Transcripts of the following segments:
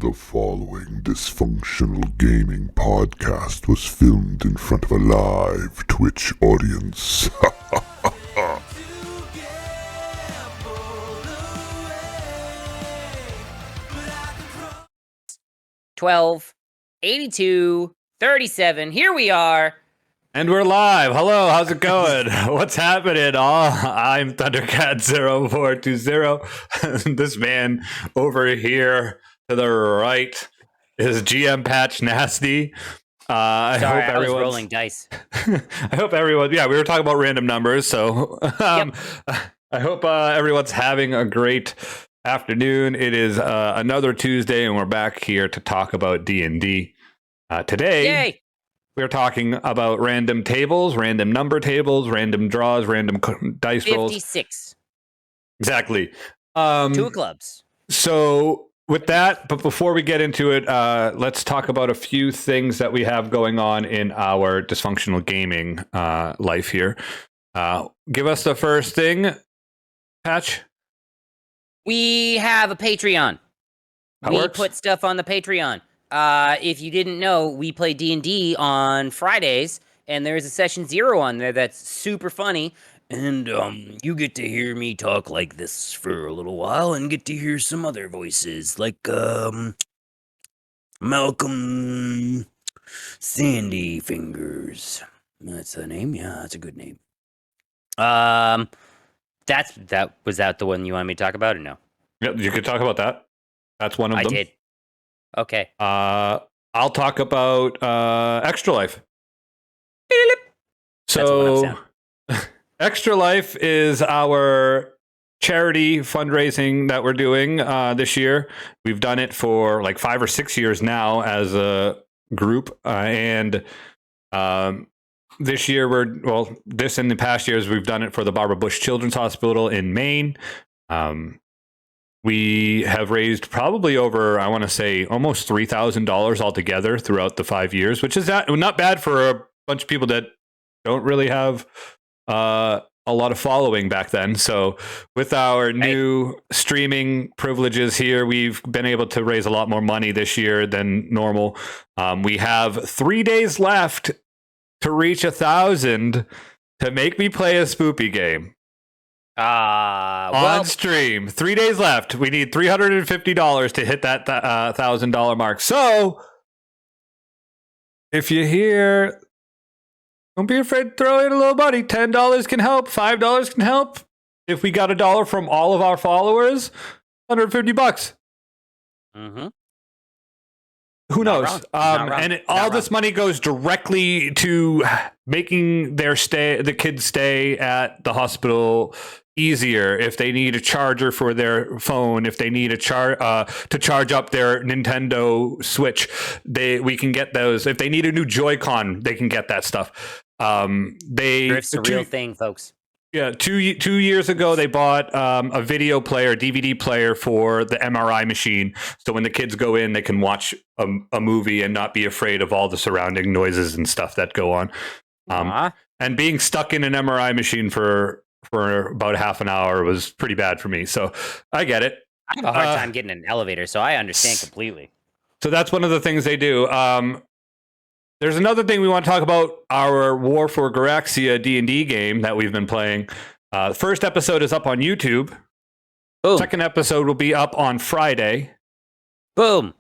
The following Dysfunctional Gaming podcast was filmed in front of a live Twitch audience. 12, 82, 37. Here we are. And we're live. Hello, how's it going? What's happening, all? I'm Thundercat0420. This man over here to the right is GM Patch Nasty. I was rolling dice. I hope everyone, we were talking about random numbers, so Yep. I hope everyone's having a great afternoon. It is another Tuesday, and we're back here to talk about D&D. Today, Yay! we're talking about random tables, random number tables, random draws, random dice rolls. 56. Exactly. Two of clubs. So with that, but before we get into it, let's talk about a few things that we have going on in our Dysfunctional Gaming life here. Give us the first thing, Patch. We have a Patreon. We put stuff on the Patreon. If you didn't know, we play D&D on Fridays, and there's a session 0 on there that's super funny. And you get to hear me talk like this for a little while, and get to hear some other voices, like Malcolm Sandy Fingers. That's the name. Yeah, that's a good name. Was that the one you wanted me to talk about, or no? Yep, you could talk about that. That's one of them. I did. Okay. I'll talk about Extra Life. So, Extra Life is our charity fundraising that we're doing this year. We've done it for like 5 or 6 years now as a group, and this year this and the past years we've done it for the Barbara Bush Children's Hospital in Maine. We have raised probably over, I want to say, almost $3,000 altogether throughout the 5 years, which is not bad for a bunch of people that don't really have a lot of following back then. So with our new streaming privileges here, we've been able to raise a lot more money this year than normal. We have 3 days left to reach 1,000 to make me play a spoopy game. On stream. 3 days left. We need $350 to hit that $1,000 mark. So if you hear, don't be afraid to throw in a little money. $10 can help. $5 can help. If we got $1 from all of our followers, $150. Mm-hmm. Who knows? All this money goes directly to making the kids' stay at the hospital easier. If they need a charger for their phone, if they need to charge up their Nintendo Switch, we can get those. If they need a new Joy-Con, they can get that stuff. Drift's a real thing, folks. Yeah, 2 years ago, they bought a video player, DVD player for the MRI machine. So when the kids go in, they can watch a movie and not be afraid of all the surrounding noises and stuff that go on. And being stuck in an MRI machine for about half an hour was pretty bad for me. So I get it. I have a hard time getting in an elevator, so I understand completely. So that's one of the things they do. There's another thing we want to talk about, our War for Gracia D&D game that we've been playing. The first episode is up on YouTube. Boom. Second episode will be up on Friday. Boom.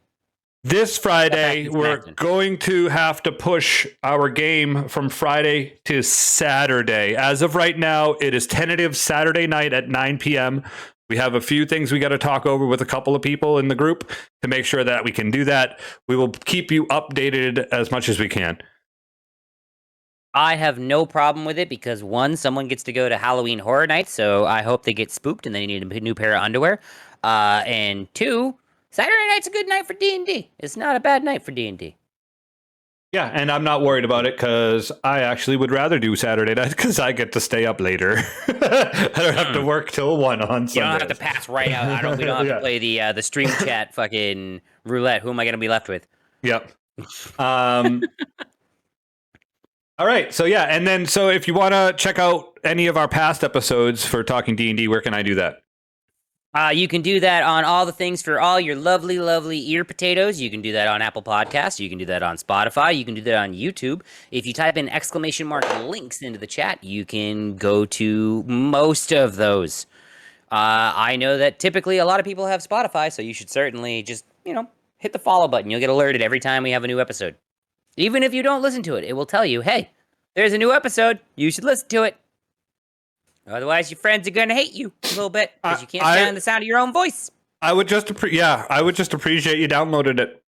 This Friday, we're going to have to push our game from Friday to Saturday. As of right now, it is tentative Saturday night at 9 p.m. We have a few things we got to talk over with a couple of people in the group to make sure that we can do that. We will keep you updated as much as we can. I have no problem with it because, one, someone gets to go to Halloween Horror Nights, so I hope they get spooked and they need a new pair of underwear. And two, Saturday night's a good night for D&D. It's not a bad night for D&D. Yeah, and I'm not worried about it because I actually would rather do Saturday night because I get to stay up later. I don't have to work till 1 on Sunday. You don't have to pass right out. We don't have to play the stream chat fucking roulette. Who am I going to be left with? Yep. All right. So yeah, and then so if you want to check out any of our past episodes for Talking D&D, where can I do that? You can do that on all the things for all your lovely, lovely ear potatoes. You can do that on Apple Podcasts. You can do that on Spotify. You can do that on YouTube. If you type in exclamation mark links into the chat, you can go to most of those. I know that typically a lot of people have Spotify, so you should certainly just, hit the follow button. You'll get alerted every time we have a new episode. Even if you don't listen to it, it will tell you, hey, there's a new episode. You should listen to it. Otherwise, your friends are gonna hate you a little bit because you can't stand the sound of your own voice. I would just appreciate you downloaded it.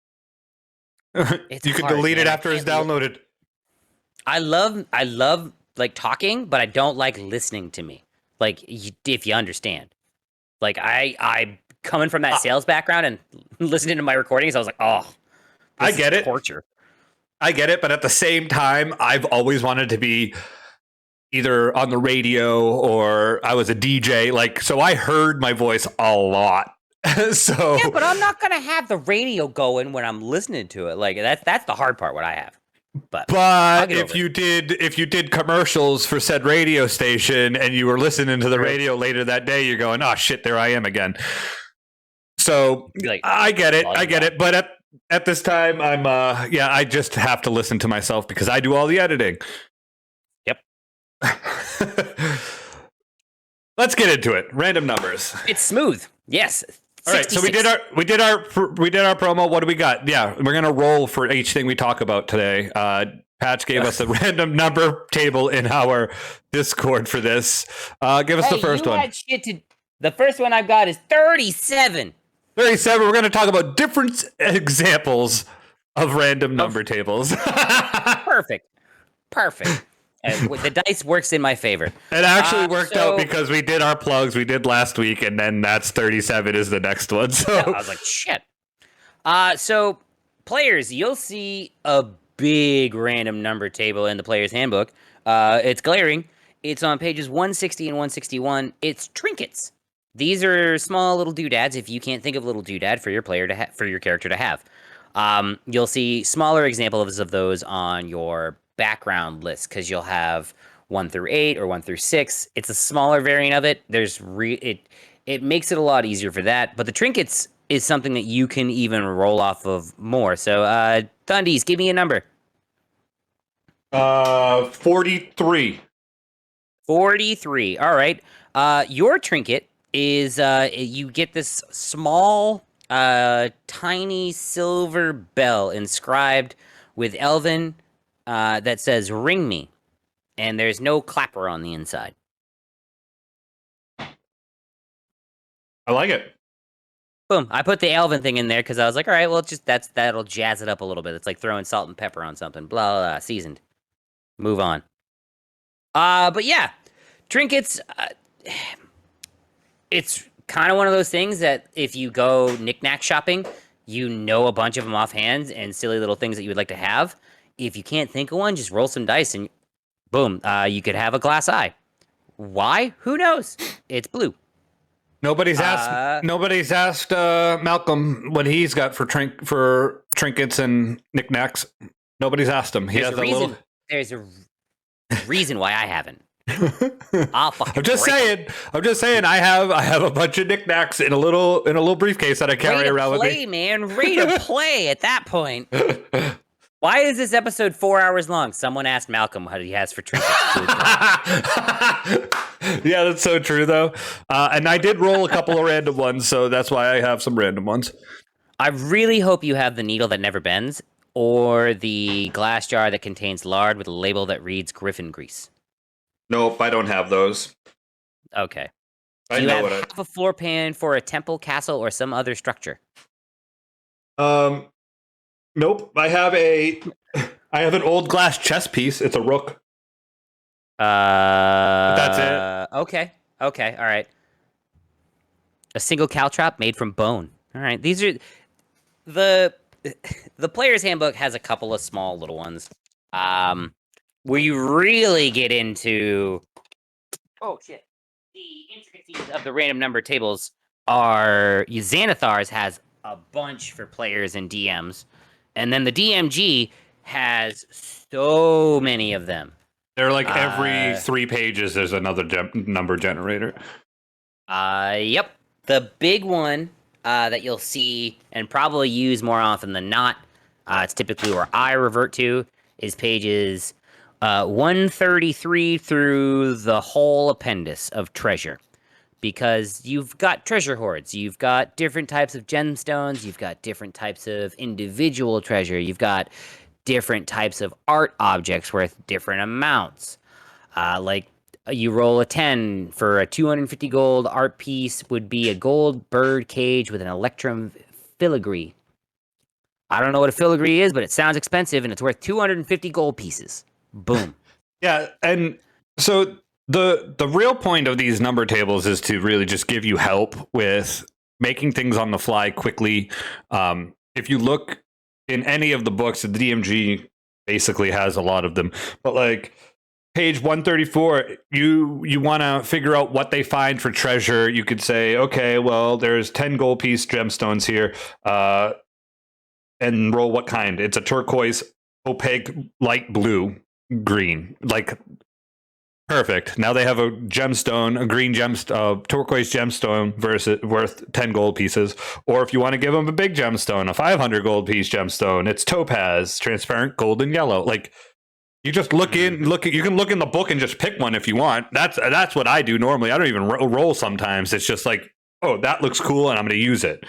You could delete it after it's downloaded. I love like talking, but I don't like listening to me. Like, if you understand, like I coming from that sales background and listening to my recordings, I was like, oh, I get it. Torture. I get it, but at the same time, I've always wanted to be either on the radio or I was a DJ. Like, so I heard my voice a lot. So yeah, but I'm not gonna have the radio going when I'm listening to it. Like that's the hard part. What I have. But if you did commercials for said radio station and you were listening to the radio later that day, you're going, oh shit, there I am again. So like, I get it. But at this time, I just have to listen to myself because I do all the editing. Yep. Let's get into it. Random numbers. It's smooth. Yes. All right, so we did our promo. What do we got? Yeah, we're gonna roll for each thing we talk about today. Patch gave us a random number table in our Discord for this. Give us the first one. The first one I've got is 37. 37. We're gonna talk about different examples of random number tables. Perfect. And the dice works in my favor. It actually worked out because we did our plugs. We did last week, and then that's 37 is the next one. So I was like, shit. So players, you'll see a big random number table in the player's handbook. It's glaring. It's on pages 160 and 161. It's trinkets. These are small little doodads. If you can't think of a little doodad for your player for your character to have, you'll see smaller examples of those on your background list because you'll have 1 through 8 or 1 through 6. It's a smaller variant of it. It makes it a lot easier for that. But the trinkets is something that you can even roll off of more. So, Thundies, give me a number. 43. 43. All right. Your trinket is you get this small, tiny silver bell inscribed with Elven. That says "Ring Me," and there's no clapper on the inside. I like it. Boom! I put the Elven thing in there because I was like, all right, well, that'll jazz it up a little bit. It's like throwing salt and pepper on something. Blah blah blah. Seasoned. Move on. But yeah, trinkets. It's kind of one of those things that if you go knick-knack shopping, you know a bunch of them offhand and silly little things that you would like to have. If you can't think of one, just roll some dice and boom, you could have a glass eye. Why? Who knows? It's blue. Nobody's asked Malcolm what he's got for trinkets and knickknacks. Nobody's asked him. There's a reason why I haven't. I'm just saying. I have a bunch of knickknacks in a little briefcase that I carry around with me. Man, ready to play at that point. Why is this episode 4 hours long? Someone asked Malcolm what he has for trinkets. Yeah, that's so true, though. And I did roll a couple of random ones, so that's why I have some random ones. I really hope you have the needle that never bends or the glass jar that contains lard with a label that reads Griffin grease. Nope, I don't have those. Okay. Do you have half a floor pan for a temple, castle, or some other structure? Nope. I have an old glass chess piece. It's a rook. That's it. Okay. All right. A single caltrop made from bone. All right. These are the player's handbook has a couple of small little ones. Where you really get into the intricacies of the random number tables are Xanathar's has a bunch for players and DMs. And then the DMG has so many of them. They're like every 3 pages there's another number generator. Yep. The big one that you'll see and probably use more often than not, it's typically where I revert to, is pages 133 through the whole appendix of treasure. Because you've got treasure hoards, you've got different types of gemstones, you've got different types of individual treasure, you've got different types of art objects worth different amounts. Like you roll a 10 for a 250 gold art piece would be a gold bird cage with an electrum filigree. I don't know what a filigree is, but it sounds expensive and it's worth 250 gold pieces. Boom. Yeah, and so the real point of these number tables is to really just give you help with making things on the fly quickly. If you look in any of the books, the DMG basically has a lot of them, but like page 134, you want to figure out what they find for treasure. You could say, okay, well, there's 10 gold piece gemstones here, and roll what kind. It's a turquoise, opaque, light blue, green. Like, perfect. Now they have a gemstone, a green gemstone, turquoise gemstone worth 10 gold pieces. Or if you want to give them a big gemstone, a 500 gold piece gemstone, it's topaz, transparent, golden yellow. Like, you just you can look in the book and just pick one if you want. That's what I do normally. I don't even roll sometimes. It's just like, oh, that looks cool and I'm going to use it.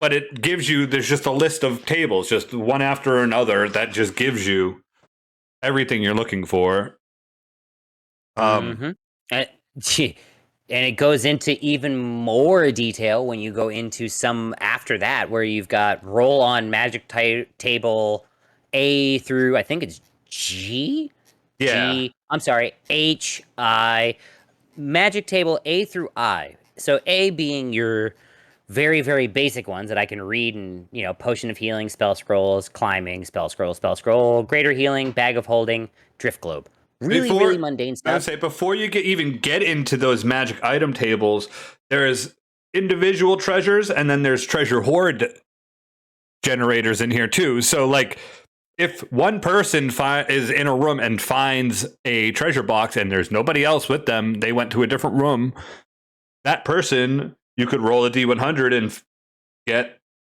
But it gives you, there's just a list of tables, just one after another, that just gives you everything you're looking for. And it goes into even more detail when you go into some after that, where you've got roll on magic table A through, I think it's G? Yeah. G, I'm sorry, H, I, magic table A through I. So A being your very, very basic ones that I can read and, potion of healing, spell scrolls, climbing, spell scroll, greater healing, bag of holding, drift globe. Really mundane stuff. I would say before you even get into those magic item tables, there is individual treasures and then there's treasure hoard generators in here too. So like if one person is in a room and finds a treasure box and there's nobody else with them, they went to a different room, that person, you could roll a D100 and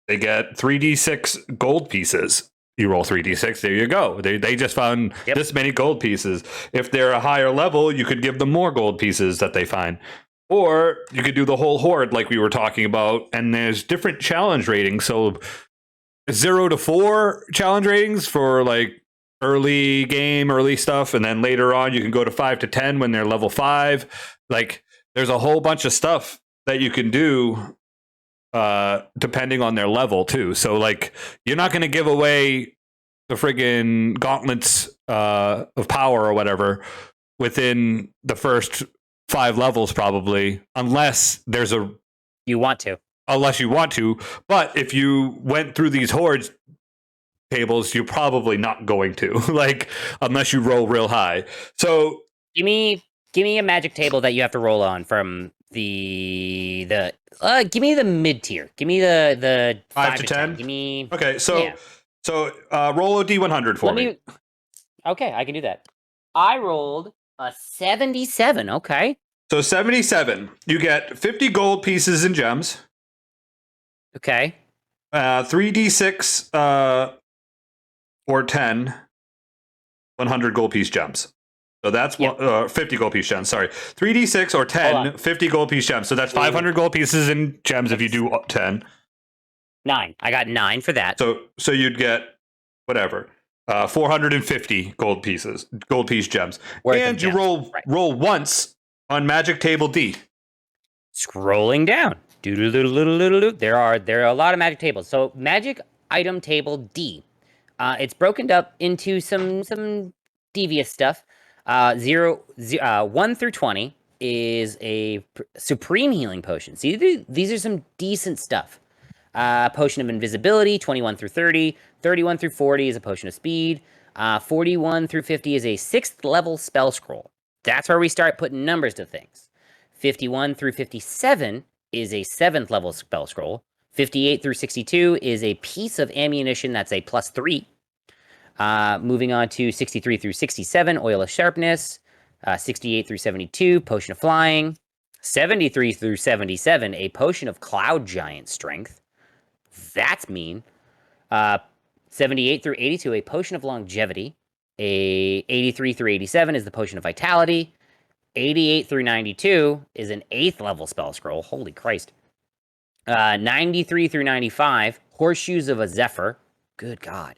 they get 3d6 gold pieces. You roll 3d6, there you go. They just found this many gold pieces. If they're a higher level, you could give them more gold pieces that they find. Or you could do the whole horde like we were talking about, and there's different challenge ratings. So 0 to 4 challenge ratings for like early game, early stuff, and then later on you can go to 5 to 10 when they're level 5. Like there's a whole bunch of stuff that you can do depending on their level too. So like you're not going to give away the friggin' gauntlets of power or whatever within the first 5 levels probably, unless you want to. But if you went through these hordes tables, you're probably not going to, like, unless you roll real high. So give me a magic table that you have to roll on from the give me the mid tier. Give me the 5 to 10. Give me. Okay, so roll a D100 for me. Okay, I can do that. I rolled a 77. Okay. So 77. You get 50 gold pieces and gems. Okay. 3d6 or 10 100 gold piece gems. So that's 50 gold piece gems. Sorry. 3d6 or 10 50 gold piece gems. So that's 500 gold pieces in gems if you do 10. 9. I got 9 for that. So you'd get whatever. 450 gold piece gems. And you roll once on magic table D. Scrolling down. There are a lot of magic tables. So magic item table D. It's broken up into some devious stuff. 1 through 20 is a supreme healing potion. See, these are some decent stuff. Potion of invisibility, 21 through 30. 31 through 40 is a potion of speed. 41 through 50 is a 6th level spell scroll. That's where we start putting numbers to things. 51 through 57 is a 7th level spell scroll. 58 through 62 is a piece of ammunition that's a +3. Moving on to 63 through 67, oil of sharpness. 68 through 72, potion of flying. 73 through 77, a potion of Cloud Giant Strength. That's mean. 78 through 82, a potion of Longevity. 83 through 87 is the potion of Vitality. 88 through 92 is an 8th level spell scroll. Holy Christ. 93 through 95, Horseshoes of a Zephyr. Good God.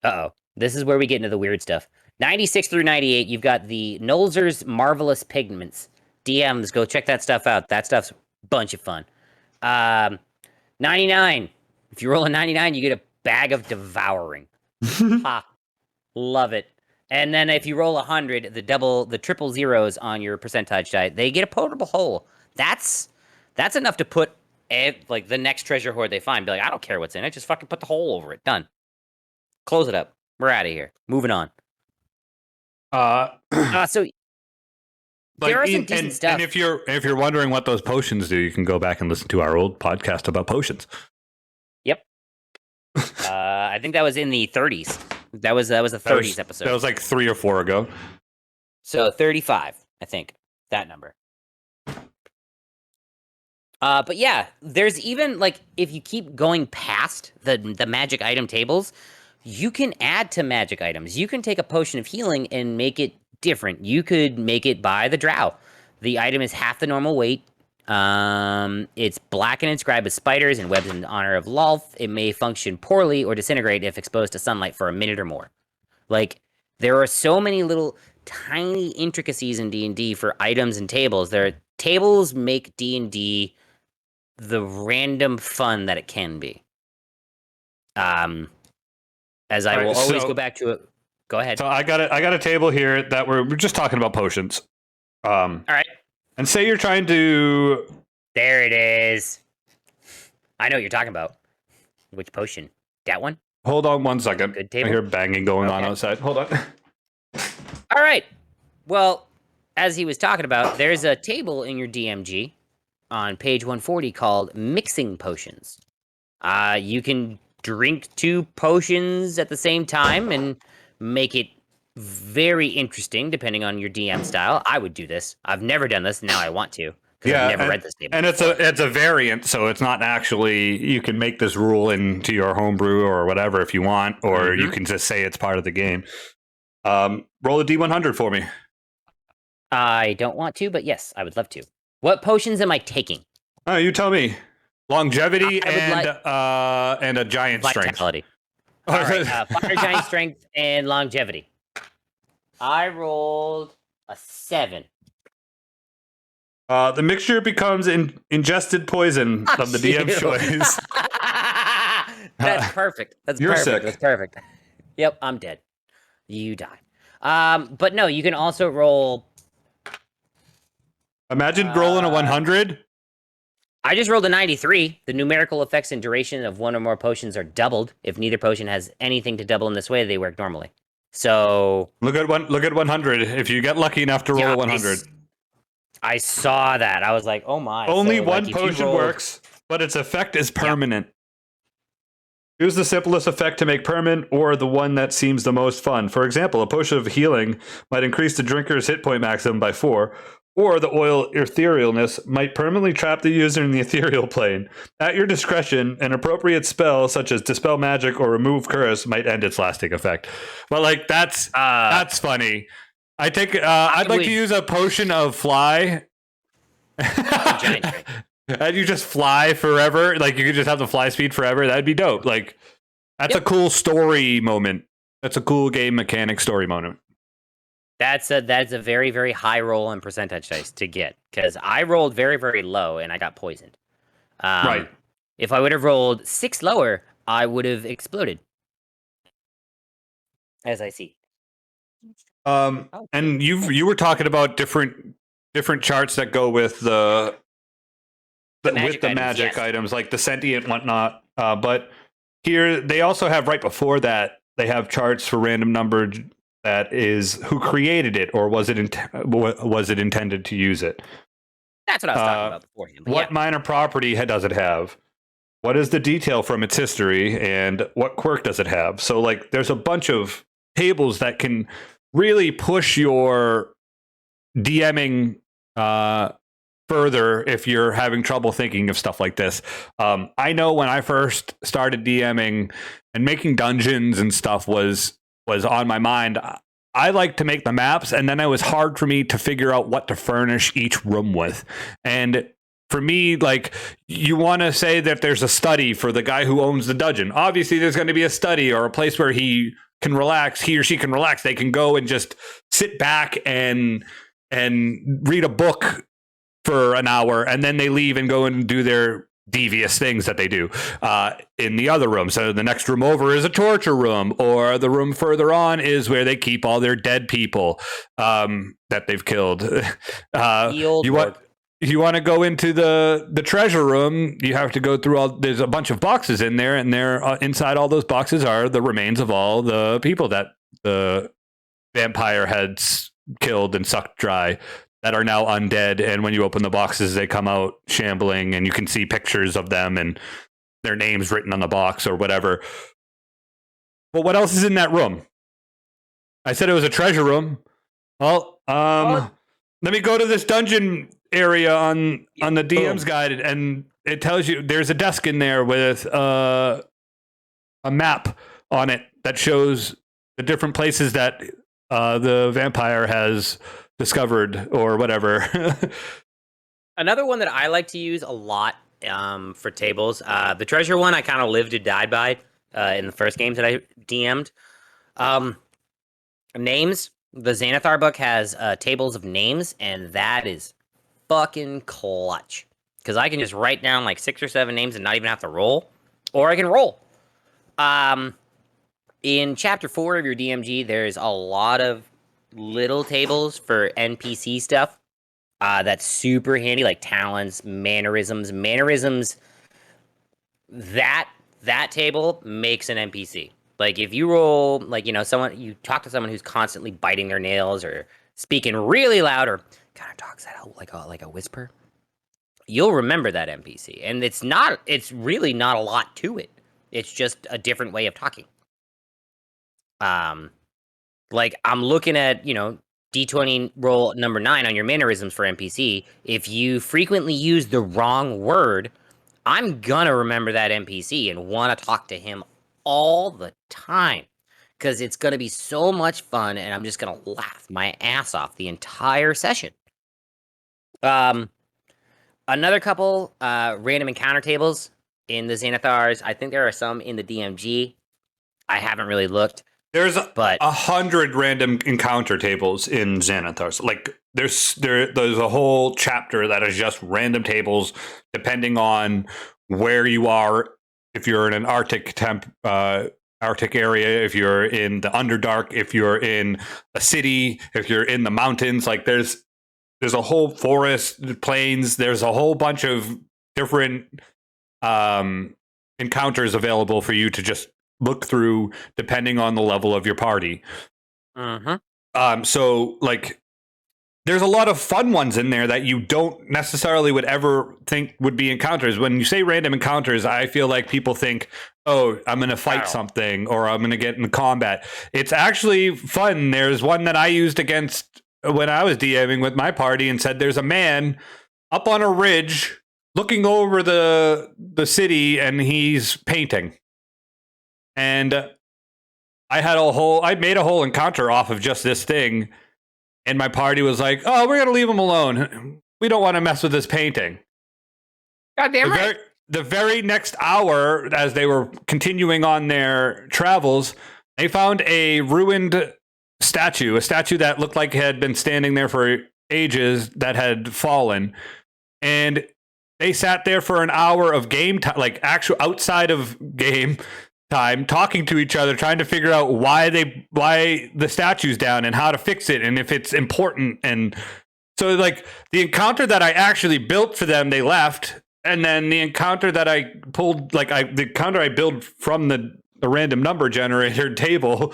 Uh-oh. This is where we get into the weird stuff. 96 through 98, you've got the Nolzur's Marvelous Pigments. DMs, go check that stuff out. That stuff's a bunch of fun. 99. If you roll a 99, you get a Bag of Devouring. Ha. Love it. And then if you roll 100, the triple zeros on your percentage die, they get a potable hole. That's enough to put like the next treasure hoard they find. Be like, I don't care what's in it. Just fucking put the hole over it. Done. Close it up. We're out of here. Moving on. So there are some decent stuff. And if you're wondering what those potions do, you can go back and listen to our old podcast about potions. Yep. I think that was in the 30s. That was the 30s episode. That was like 3 or 4 ago. So 35, I think, that number. But yeah, there's even like if you keep going past the magic item tables, you can add to magic items. You can take a potion of healing and make it different. You could make it by the drow. The item is half the normal weight. It's black and inscribed with spiders and webs in honor of Lolth. It may function poorly or disintegrate if exposed to sunlight for a minute or more. Like, there are so many little tiny intricacies in D&D for items and tables. Tables make D&D the random fun that it can be. As I will always go back to it. Go ahead. So I got a table here that we're just talking about potions. All right. And say you're trying to... There it is. I know what you're talking about. Which potion? That one? Hold on one second. Good table. I hear banging going on outside. Hold on. All right. Well, as he was talking about, there's a table in your DMG on page 140 called Mixing Potions. You can drink 2 potions at the same time and make it very interesting, depending on your DM style. I would do this. I've never done this. Now I want to. Yeah, I've never read this table. And it's a variant, so it's not actually, you can make this rule into your homebrew or whatever if you want, or you can just say it's part of the game. Roll a D100 for me. I don't want to, but yes, I would love to. What potions am I taking? Oh, you tell me. Longevity and a giant Vitality. Strength. All right, fire, giant strength, and longevity. I rolled a 7. The mixture becomes ingested poison of the DM's choice. That's perfect. You're perfect. sick. That's perfect. Yep, I'm dead. You die. But no, you can also roll. Imagine rolling a 100. I just rolled a 93. The numerical effects and duration of one or more potions are doubled. If neither potion has anything to double in this way, they work normally. So look at 100. If you get lucky enough to roll a 100. I saw that. I was like, oh my. Only one potion works, but its effect is permanent. Choose the simplest effect to make permanent or the one that seems the most fun. For example, a potion of healing might increase the drinker's hit point maximum by 4, or the oil etherealness might permanently trap the user in the ethereal plane. At your discretion, an appropriate spell such as Dispel Magic or Remove Curse might end its lasting effect. Well, like, that's funny. I take. I'd like to use a potion of fly. And you just fly forever. Like, you could just have the fly speed forever. That'd be dope. Like, that's a cool story moment. That's a cool game mechanic story moment. That's a very, very high roll in percentage dice to get, because I rolled very, very low and I got poisoned. Right. If I would have rolled 6 lower, I would have exploded. As I see. And you were talking about different charts that go with the magic items, like the sentient whatnot. But here they also have, right before that, they have charts for random number that is who created it, or was it intended to use it. That's what I was talking about beforehand. What minor property does it have? What is the detail from its history, and what quirk does it have? So, like, there's a bunch of tables that can really push your DMing further if you're having trouble thinking of stuff like this. I know when I first started DMing and making dungeons and stuff was on my mind. I like to make the maps, and then it was hard for me to figure out what to furnish each room with. And for me, like, you want to say that there's a study for the guy who owns the dungeon. Obviously, there's going to be a study or a place where he can relax. He or she can relax. They can go and just sit back and read a book for an hour, and then they leave and go and do their devious things that they do in the other room. So the next room over is a torture room, or the room further on is where they keep all their dead people that they've killed. You want to go into the treasure room, you have to go through there's a bunch of boxes in there, and there inside all those boxes are the remains of all the people that the vampire had killed and sucked dry that are now undead. And when you open the boxes, they come out shambling, and you can see pictures of them and their names written on the box or whatever. But what else is in that room? I said it was a treasure room. Well, let me go to this dungeon area on the DM's guide, and it tells you there's a desk in there with a map on it that shows the different places that the vampire has discovered or whatever. Another one that I like to use a lot for tables, the treasure one I kind of lived and died by in the first games that I DM'd. Names. The Xanathar book has tables of names, and that is fucking clutch. Because I can just write down like 6 or 7 names and not even have to roll. Or I can roll. In Chapter 4 of your DMG, there's a lot of little tables for NPC stuff. That's super handy, like talents, mannerisms. That table makes an NPC. Like, if you roll, like, you talk to someone who's constantly biting their nails or speaking really loud or kind of talks that out like a whisper, you'll remember that NPC. And it's really not a lot to it. It's just a different way of talking. Like, I'm looking at, D20 roll number 9 on your mannerisms for NPC. If you frequently use the wrong word, I'm gonna remember that NPC and want to talk to him all the time, because it's going to be so much fun, and I'm just going to laugh my ass off the entire session. Another couple random encounter tables in the Xanathars. I think there are some in the DMG. I haven't really looked. There's 100 random encounter tables in Xanathars. Like, there's a whole chapter that is just random tables depending on where you are. If you're in an Arctic area, if you're in the Underdark, if you're in a city, if you're in the mountains, like there's a whole forest, plains. There's a whole bunch of different encounters available for you to just look through, depending on the level of your party. So, like, there's a lot of fun ones in there that you don't necessarily would ever think would be encounters. When you say random encounters, I feel like people think, oh, I'm going to fight something, or I'm going to get in combat. It's actually fun. There's one that I used against when I was DMing with my party, and said there's a man up on a ridge looking over the city, and he's painting. And I made a whole encounter off of just this thing. And my party was like, oh, we're going to leave him alone. We don't want to mess with this painting. Goddamn right. The very next hour, as they were continuing on their travels, they found a ruined statue, a statue that looked like it had been standing there for ages, that had fallen. And they sat there for an hour of game time, like actual outside of game time, talking to each other, trying to figure out why the statue's down and how to fix it and if it's important. And so, like, the encounter that I actually built for them, they left, and then the encounter that I pulled, the encounter I built from the random number generator table,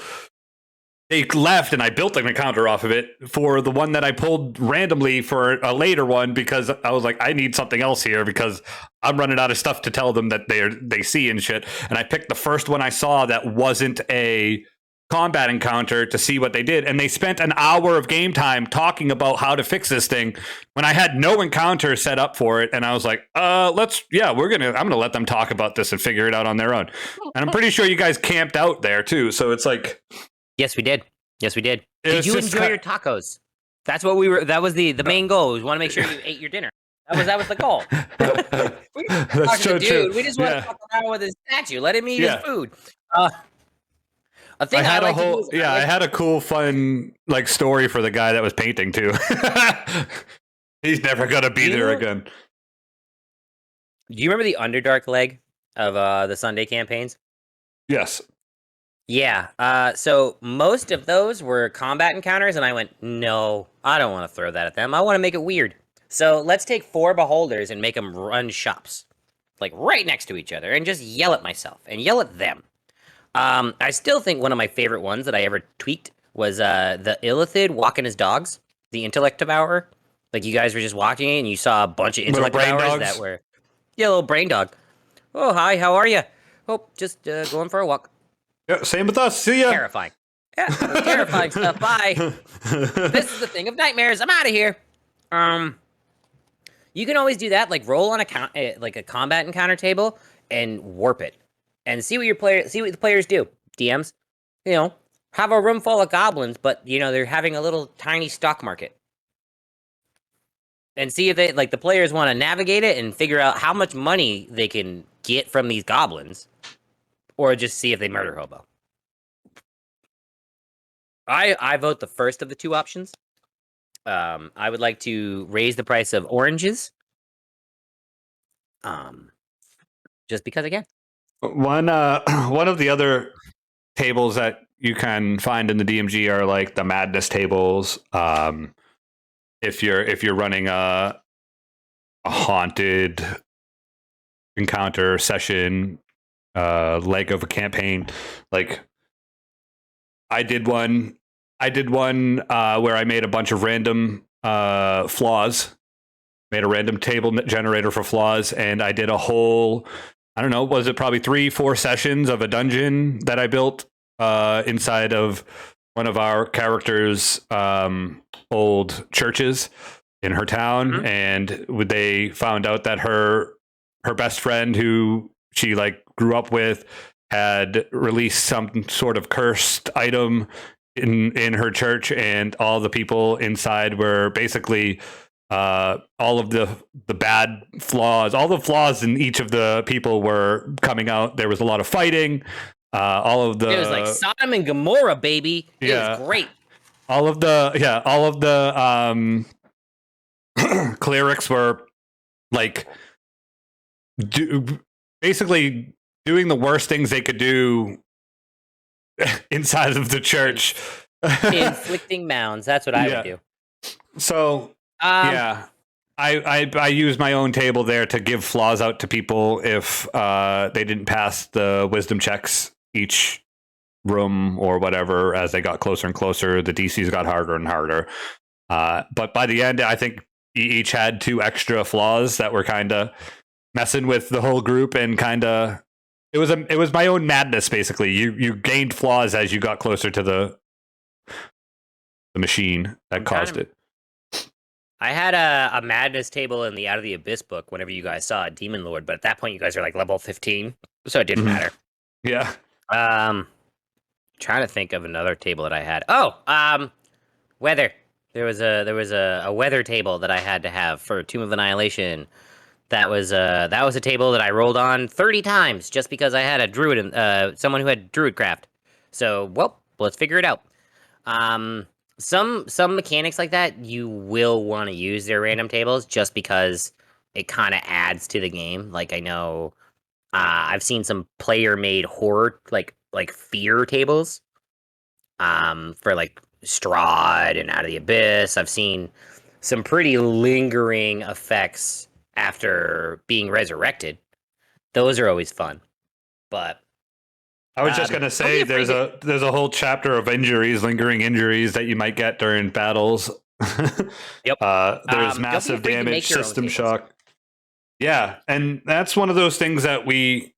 they left, and I built an encounter off of it for the one that I pulled randomly for a later one, because I was like, I need something else here because I'm running out of stuff to tell them that they see and shit. And I picked the first one I saw that wasn't a combat encounter to see what they did, and they spent an hour of game time talking about how to fix this thing when I had no encounter set up for it. And I was like, I'm gonna let them talk about this and figure it out on their own. And I'm pretty sure you guys camped out there too, so it's like, yes, we did. Did you enjoy your tacos? That's what we were. That was the main goal. We want to make sure you ate your dinner. That was the goal. That's so true. We just want to talk around with his statue. Let him eat his food. A thing I had a cool, fun story for the guy that was painting too. He's never gonna be there again. Do you remember the Underdark leg of the Sunday campaigns? Yes. Yeah. So most of those were combat encounters, and I went, no, I don't want to throw that at them. I want to make it weird. So let's take 4 beholders and make them run shops, right next to each other, and just yell at myself and yell at them. I still think one of my favorite ones that I ever tweaked was the Illithid walking his dogs, the intellect devourer. You guys were just watching it and you saw a bunch of intellect devourers that were, little brain dog. Oh, hi, how are you? Oh, just going for a walk. Yeah, same with us. See ya. Terrifying. Yeah, terrifying stuff. Bye. This is the thing of nightmares. I'm out of here. You can always do that. Roll on a combat encounter table and warp it. And see what the players do. DMs, have a room full of goblins, but they're having a little tiny stock market. And see if they the players want to navigate it and figure out how much money they can get from these goblins, or just see if they murder hobo. I vote the first of the 2 options. I would like to raise the price of oranges. Just because I can. One of the other tables that you can find in the DMG are the madness tables. If you're running a haunted encounter session, leg of a campaign, I did one where I made a bunch of random flaws, made a random table generator for flaws, and I did a whole, I don't know, was it probably 3-4 sessions of a dungeon that I built inside of one of our characters' old churches in her town. Mm-hmm. And they found out that her best friend, who she grew up with, had released some sort of cursed item in her church, and all the people inside were basically all of the bad flaws, all the flaws in each of the people were coming out. There was a lot of fighting. It was like Sodom and Gomorrah, baby. It was great. All of the clerics were basically doing the worst things they could do inside of the church. Inflicting mounds. That's what I would do. So, I use my own table there to give flaws out to people if they didn't pass the wisdom checks each room or whatever. As they got closer and closer, the DCs got harder and harder. But by the end, I think each had 2 extra flaws that were kind of messing with the whole group, and kind of it was my own madness. Basically, you gained flaws as you got closer to the machine that caused it. I had a madness table in the Out of the Abyss book whenever you guys saw a Demon Lord, but at that point you guys are level 15, so it didn't matter. Yeah. Trying to think of another table that I had. Weather. There was a weather table that I had to have for Tomb of Annihilation. That was a table that I rolled on 30 times just because I had a druid and someone who had druidcraft. So, let's figure it out. Some mechanics like that you will want to use their random tables just because it kind of adds to the game. I know I've seen some player-made horror like fear tables for Strahd and Out of the Abyss. I've seen some pretty lingering effects after being resurrected. Those are always fun. But I was just gonna say there's a whole chapter of lingering injuries that you might get during battles. Yep. There's massive damage, system shock. Yeah, and that's one of those things that we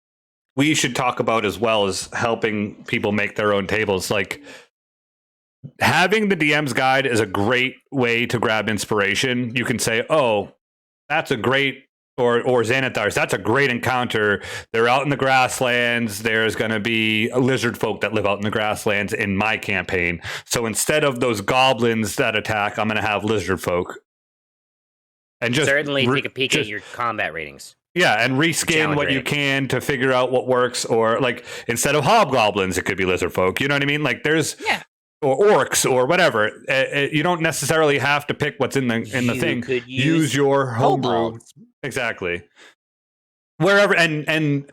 we should talk about as well is helping people make their own tables. Like having the DM's guide is a great way to grab inspiration. You can say, oh, that's a great, or Xanathars, that's a great encounter. They're out in the grasslands. There's going to be lizard folk that live out in the grasslands in my campaign. So instead of those goblins that attack, I'm going to have lizard folk. And just certainly take a peek at your combat ratings. Yeah, and reskin what you can to figure out what works. Or like instead of hobgoblins, it could be lizard folk. You know what I mean? Like there's or orcs or whatever. You don't necessarily have to pick what's in the thing. Use your homebrew. Exactly. Wherever and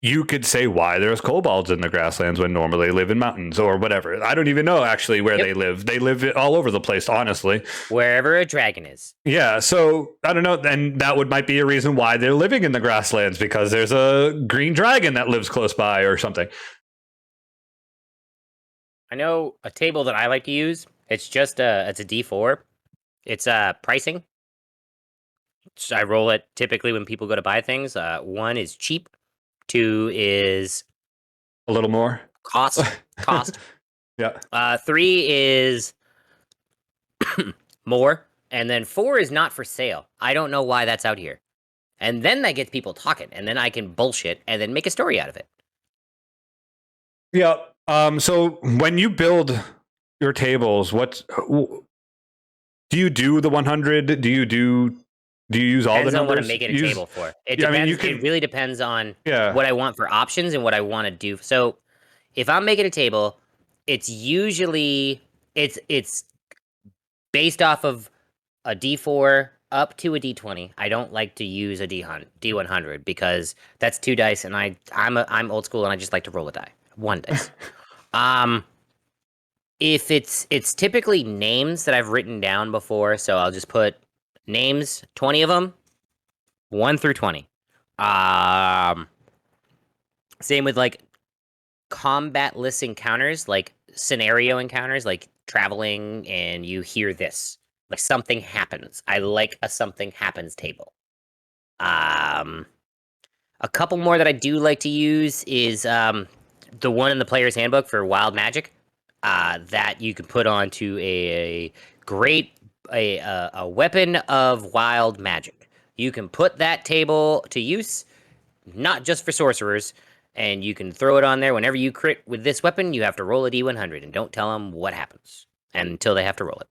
you could say why there's kobolds in the grasslands when normally they live in mountains or whatever. I don't even know actually where they live. They live all over the place, honestly. Wherever a dragon is. Yeah, so I don't know. And that might be a reason why they're living in the grasslands, because there's a green dragon that lives close by or something. I know a table that I like to use. It's just it's a D4. It's pricing. So I roll it typically when people go to buy things. 1 is cheap. 2 is a little more cost. Yeah. 3 is more, and then 4 is not for sale. I don't know why that's out here. And then that gets people talking, and then I can bullshit and then make a story out of it. Yeah. So when you build your tables, do you do the 100? Do you use all the numbers? Depends on what I'm making a table for. It depends. It really depends on what I want for options and what I want to do. So if I'm making a table, it's usually it's based off of a D4 up to a D20. I don't like to use a D100 because that's 2 dice, and I'm old school and I just like to roll a die. 1 dice. If it's typically names that I've written down before, so I'll just put names, 20 of them, 1 through 20. Same with like combat-less encounters, like scenario encounters, like traveling and you hear this, like something happens. I like a something happens table. A couple more that I do like to use is the one in the player's handbook for wild magic that you can put onto a weapon of wild magic. You can put that table to use, not just for sorcerers, and you can throw it on there. Whenever you crit with this weapon, you have to roll a D100, and don't tell them what happens until they have to roll it.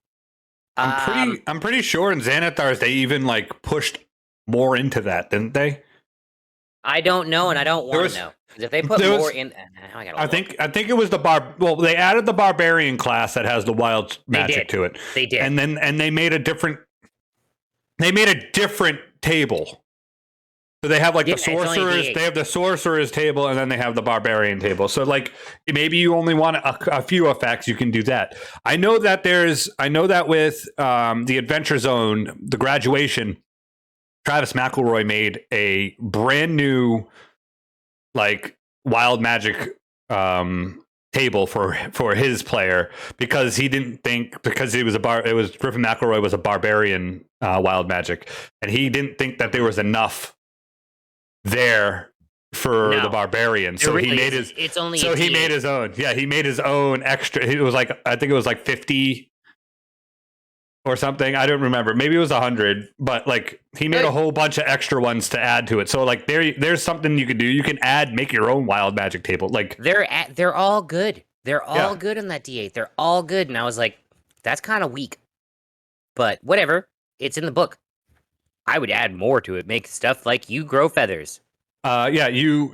I'm pretty sure in Xanathars they even like pushed more into that, didn't they? I don't know, and I don't want to know. Because if they put more in, I think it was Well, they added the barbarian class that has the wild magic to it. They did, and they made a different. They made a different table. So they have like the sorcerers. They have the sorcerers table, and then they have the barbarian table. So like maybe you only want a few effects, you can do that. I know that with the Adventure Zone, the graduation, Travis McElroy made a brand new like wild magic table for his player because he didn't think, because it was Griffin McElroy was a barbarian wild magic, and he didn't think that there was enough there for the barbarian, so he made his he made his own. Yeah, he made his own extra. It was like, I think it was like 50 or something. I don't remember. Maybe it was 100, but like he made a whole bunch of extra ones to add to it. So like there's something you can do. You can make your own wild magic table. Like they're all good. They're all good in that D8. They're all good. And I was like, that's kind of weak, but whatever. It's in the book. I would add more to it. Make stuff like you grow feathers. You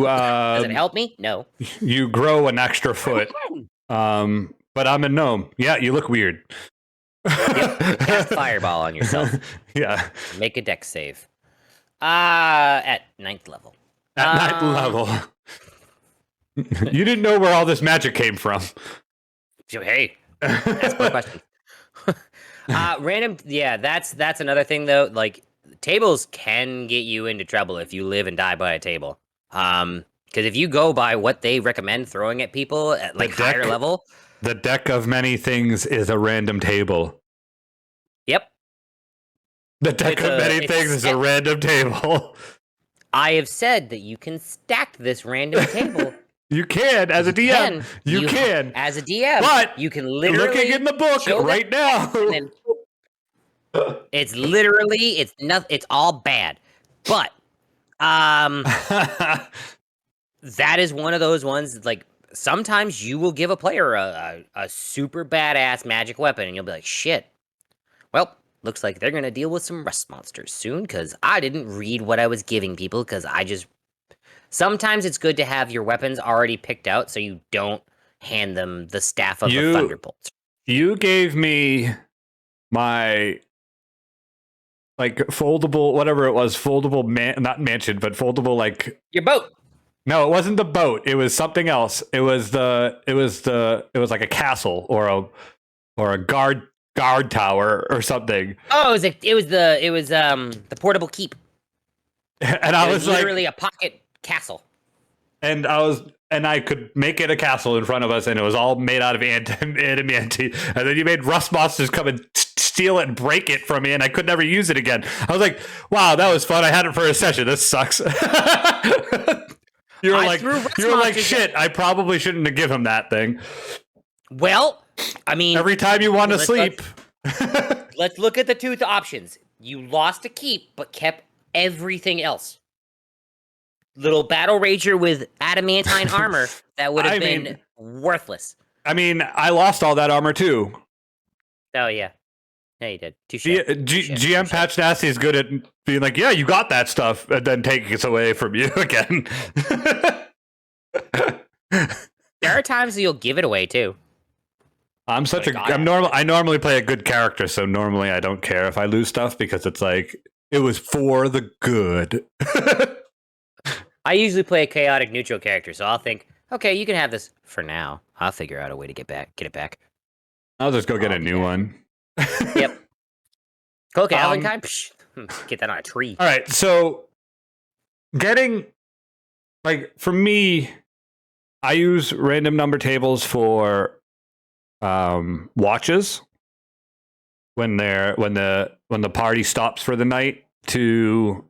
does it help me? No. You grow an extra foot. But I'm a gnome. Yeah, you look weird. Yep, cast fireball on yourself. Yeah. Make a dex save. At 9th level. At 9th level. You didn't know where all this magic came from. Hey, ask more questions. Random. Yeah, that's another thing though. Like tables can get you into trouble if you live and die by a table. Because if you go by what they recommend throwing at people at like higher level. The deck of many things is a random table. Yep. The deck of many things is a random table. I have said that you can stack this random table. You can, as a DM. You can. As a DM. But you can literally looking in the book right now. It's literally, it's all bad. But that is one of those ones, like, sometimes you will give a player a super badass magic weapon, and you'll be like, shit. Well, looks like they're going to deal with some rust monsters soon, because I didn't read what I was giving people, because sometimes it's good to have your weapons already picked out, so you don't hand them the staff of the Thunderbolts. You gave me my, like, foldable, whatever it was, not mansion, but foldable, like... Your boat! No, it wasn't the boat. It was something else. It was like a castle or a guard tower or something. Oh, it was the portable keep. And I was literally a pocket castle. And I could make it a castle in front of us, and it was all made out of adamantine. And then you made rust monsters come and steal it and break it from me, and I could never use it again. I was like, wow, that was fun. I had it for a session. This sucks. You were like, shit, I probably shouldn't have given him that thing. Well, I mean... Every time you want to sleep... Let's look at the two options. You lost a keep, but kept everything else. Little battle rager with adamantine armor that would have been worthless. I mean, I lost all that armor too. Oh, yeah. Yeah, you did. GM Patch Nasty is good at being like, yeah, you got that stuff, and then taking it away from you again. There are times that you'll give it away too. I normally play a good character, so normally I don't care if I lose stuff because it's like it was for the good. I usually play a chaotic neutral character, so I'll think, okay, you can have this for now. I'll figure out a way to get it back. I'll just go get a new one. Yep. Okay, get that on a tree. All right, so getting, like, for me, I use random number tables for watches when the party stops for the night to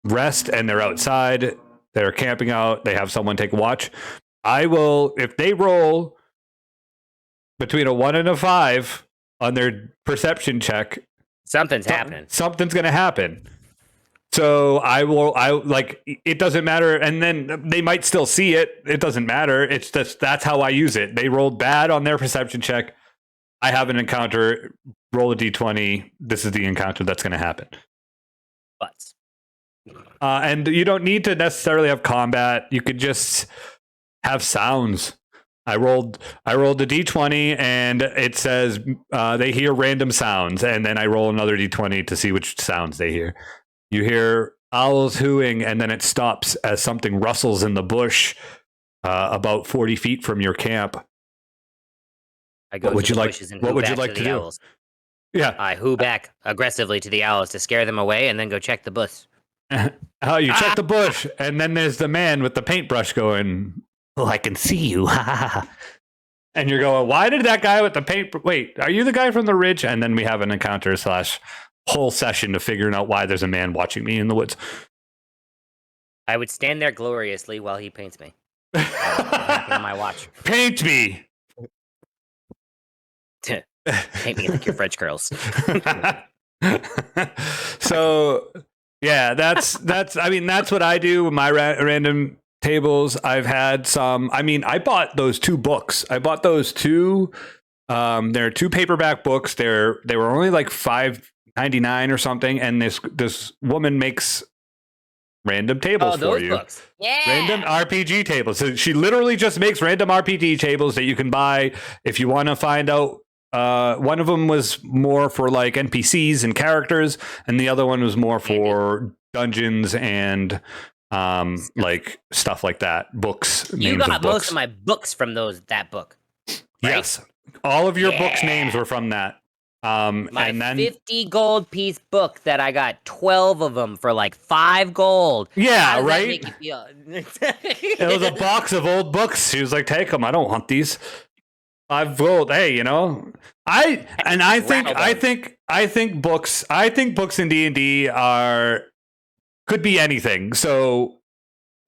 rest, and they're outside, they're camping out, they have someone take a watch. I will, if they roll between a 1 and a 5 on their perception check, something's happening. Something's going to happen. So it doesn't matter. And then they might still see it. It doesn't matter. It's just, that's how I use it. They rolled bad on their perception check. I have an encounter, roll a d20. This is the encounter that's going to happen. Butts. And you don't need to necessarily have combat. You could just have sounds. I rolled a d20, and it says they hear random sounds, and then I roll another d20 to see which sounds they hear. You hear owls hooing, and then it stops as something rustles in the bush about 40 feet from your camp. I go to the bushes and hoo back to the owls. Yeah, I hoo back aggressively to the owls to scare them away, and then go check the bush. Oh, you check the bush, and then there's the man with the paintbrush going, oh, I can see you. And you're going, why did that guy with the paint... Wait, are you the guy from the ridge? And then we have an encounter / whole session to figuring out why there's a man watching me in the woods. I would stand there gloriously while he paints me. On my watch. Paint me! Paint me like your French curls. So, yeah, that's what I do with my random tables. I've had some. I bought those 2 books. I bought those 2. They're 2 paperback books. They were only like $5.99 or something. And this woman makes random tables for you. Books. Yeah. Random RPG tables. So she literally just makes random RPG tables that you can buy if you want to find out. One of them was more for like NPCs and characters, and the other one was more for dungeons and like stuff like that. Books. You got most of my books from that book. Right? Yes, all of your books' names were from that. My 50 gold piece book that I got 12 of them for like 5 gold. Yeah, right. It was a box of old books. She was like, "Take them. I don't want these." 5 gold. Hey, I think books in D&D could be anything. So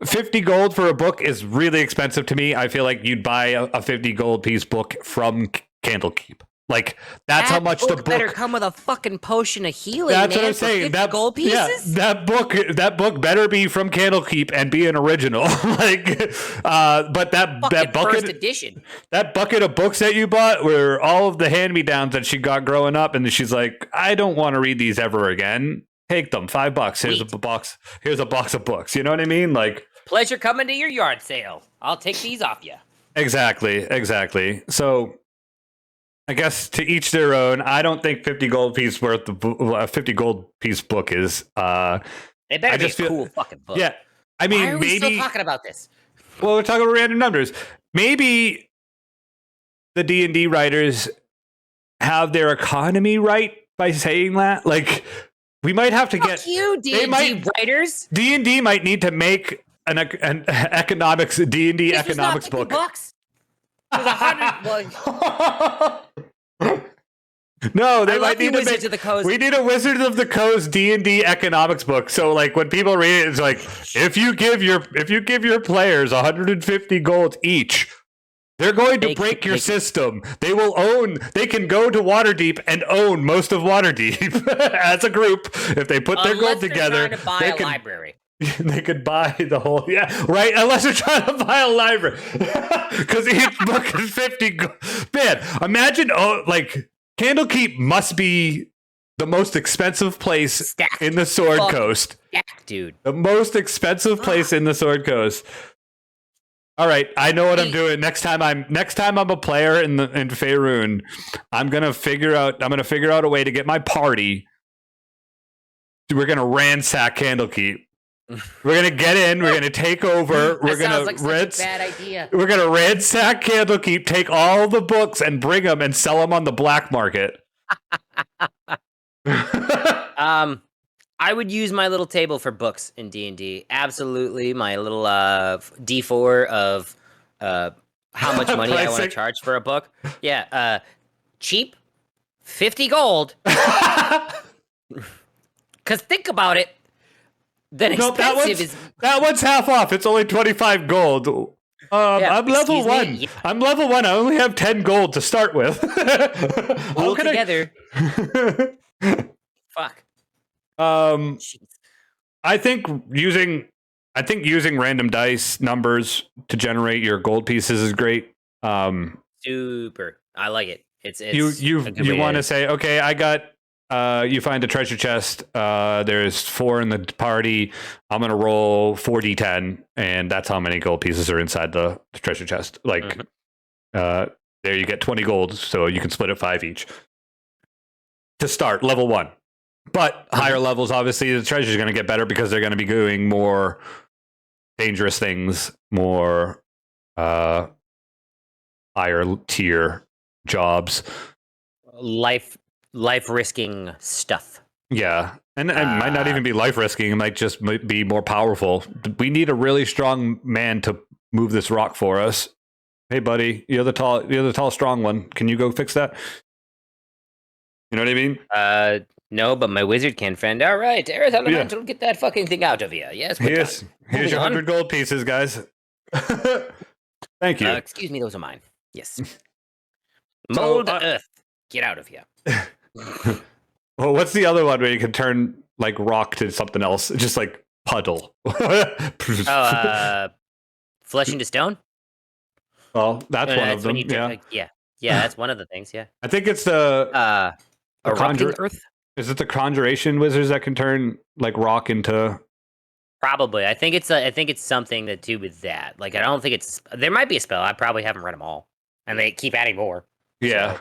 50 gold for a book is really expensive to me. I feel like you'd buy a 50 gold piece book from Candlekeep. Like, that's how much the book better come with a fucking potion of healing. That's man, what I'm saying. That gold pieces. Yeah, that book better be from Candlekeep and be an original. But that bucket, first edition. That bucket of books that you bought were all of the hand-me-downs that she got growing up, and she's like, I don't want to read these ever again. Take them, $5. Here's a box. Here's a box of books. You know what I mean? Like, pleasure coming to your yard sale. I'll take these off you. Exactly. So, I guess to each their own. I don't think 50 gold piece worth a 50 gold piece book is. It better be a cool fucking book. Yeah, I mean, why are we still talking about this? Well, we're talking about random numbers. Maybe the D&D writers have their economy right by saying that. Like, we might have to get you D&D writers. D&D might need to make an economics D&D this economics was not book. Bucks. It was 100. No, they might need to make. Of the Coast. We need a Wizard of the Coast D&D economics book. So, like, when people read it, it's like, if you give your players 150 gold each, they're going to break your system. They can go to Waterdeep and own most of Waterdeep as a group. If they put their gold together, to buy a library. They could buy the whole, right? Unless they're trying to buy a library. Because each book is 50 gold. Man, imagine, Candlekeep must be the most expensive place in the Sword Coast. Stacked, dude. The most expensive place in the Sword Coast. All right, I know what I'm doing. Next time I'm a player in Faerun, I'm gonna figure out a way to get my party. We're gonna ransack Candlekeep. We're gonna get in. We're gonna take over. We're gonna bad idea. We're gonna ransack Candlekeep, take all the books, and bring them and sell them on the black market. I would use my little table for books in D&D. Absolutely, my little D4 of how much money I want to charge for a book. Yeah, cheap, 50 gold. Because think about it. Then expensive that one's half off. It's only 25 gold. I'm level 1. Yeah. I'm level 1. I only have 10 gold to start with. All together. Fuck. I think using random dice numbers to generate your gold pieces is great. Super. I like it. It's you want to say, okay, I got you find a treasure chest. There's 4 in the party. I'm gonna roll 4d10, and that's how many gold pieces are inside the treasure chest. Like, there you get 20 gold, so you can split it 5 each to start level 1. But higher levels, obviously, the treasure is going to get better because they're going to be doing more dangerous things, more higher tier jobs, life risking stuff. Yeah, and it might not even be life risking. It might just be more powerful. We need a really strong man to move this rock for us. Hey, buddy, you're the tall, strong one. Can you go fix that? You know what I mean? No, but my wizard can, friend. All right, Aerith Elemental, get that fucking thing out of here. Yes, here's your 100 gold pieces, guys. Thank you. Excuse me, those are mine. Yes. Mold Earth, get out of here. Well, what's the other one where you can turn like rock to something else? Just like puddle. Flesh into stone? Well, that's one of them. Yeah, that's one of the things. Yeah, I think it's the erupting earth. Is it the conjuration wizards that can turn like rock into? Probably. I think it's something to do with that. Like, I don't think it's. There might be a spell. I probably haven't read them all, and they keep adding more. Yeah. So.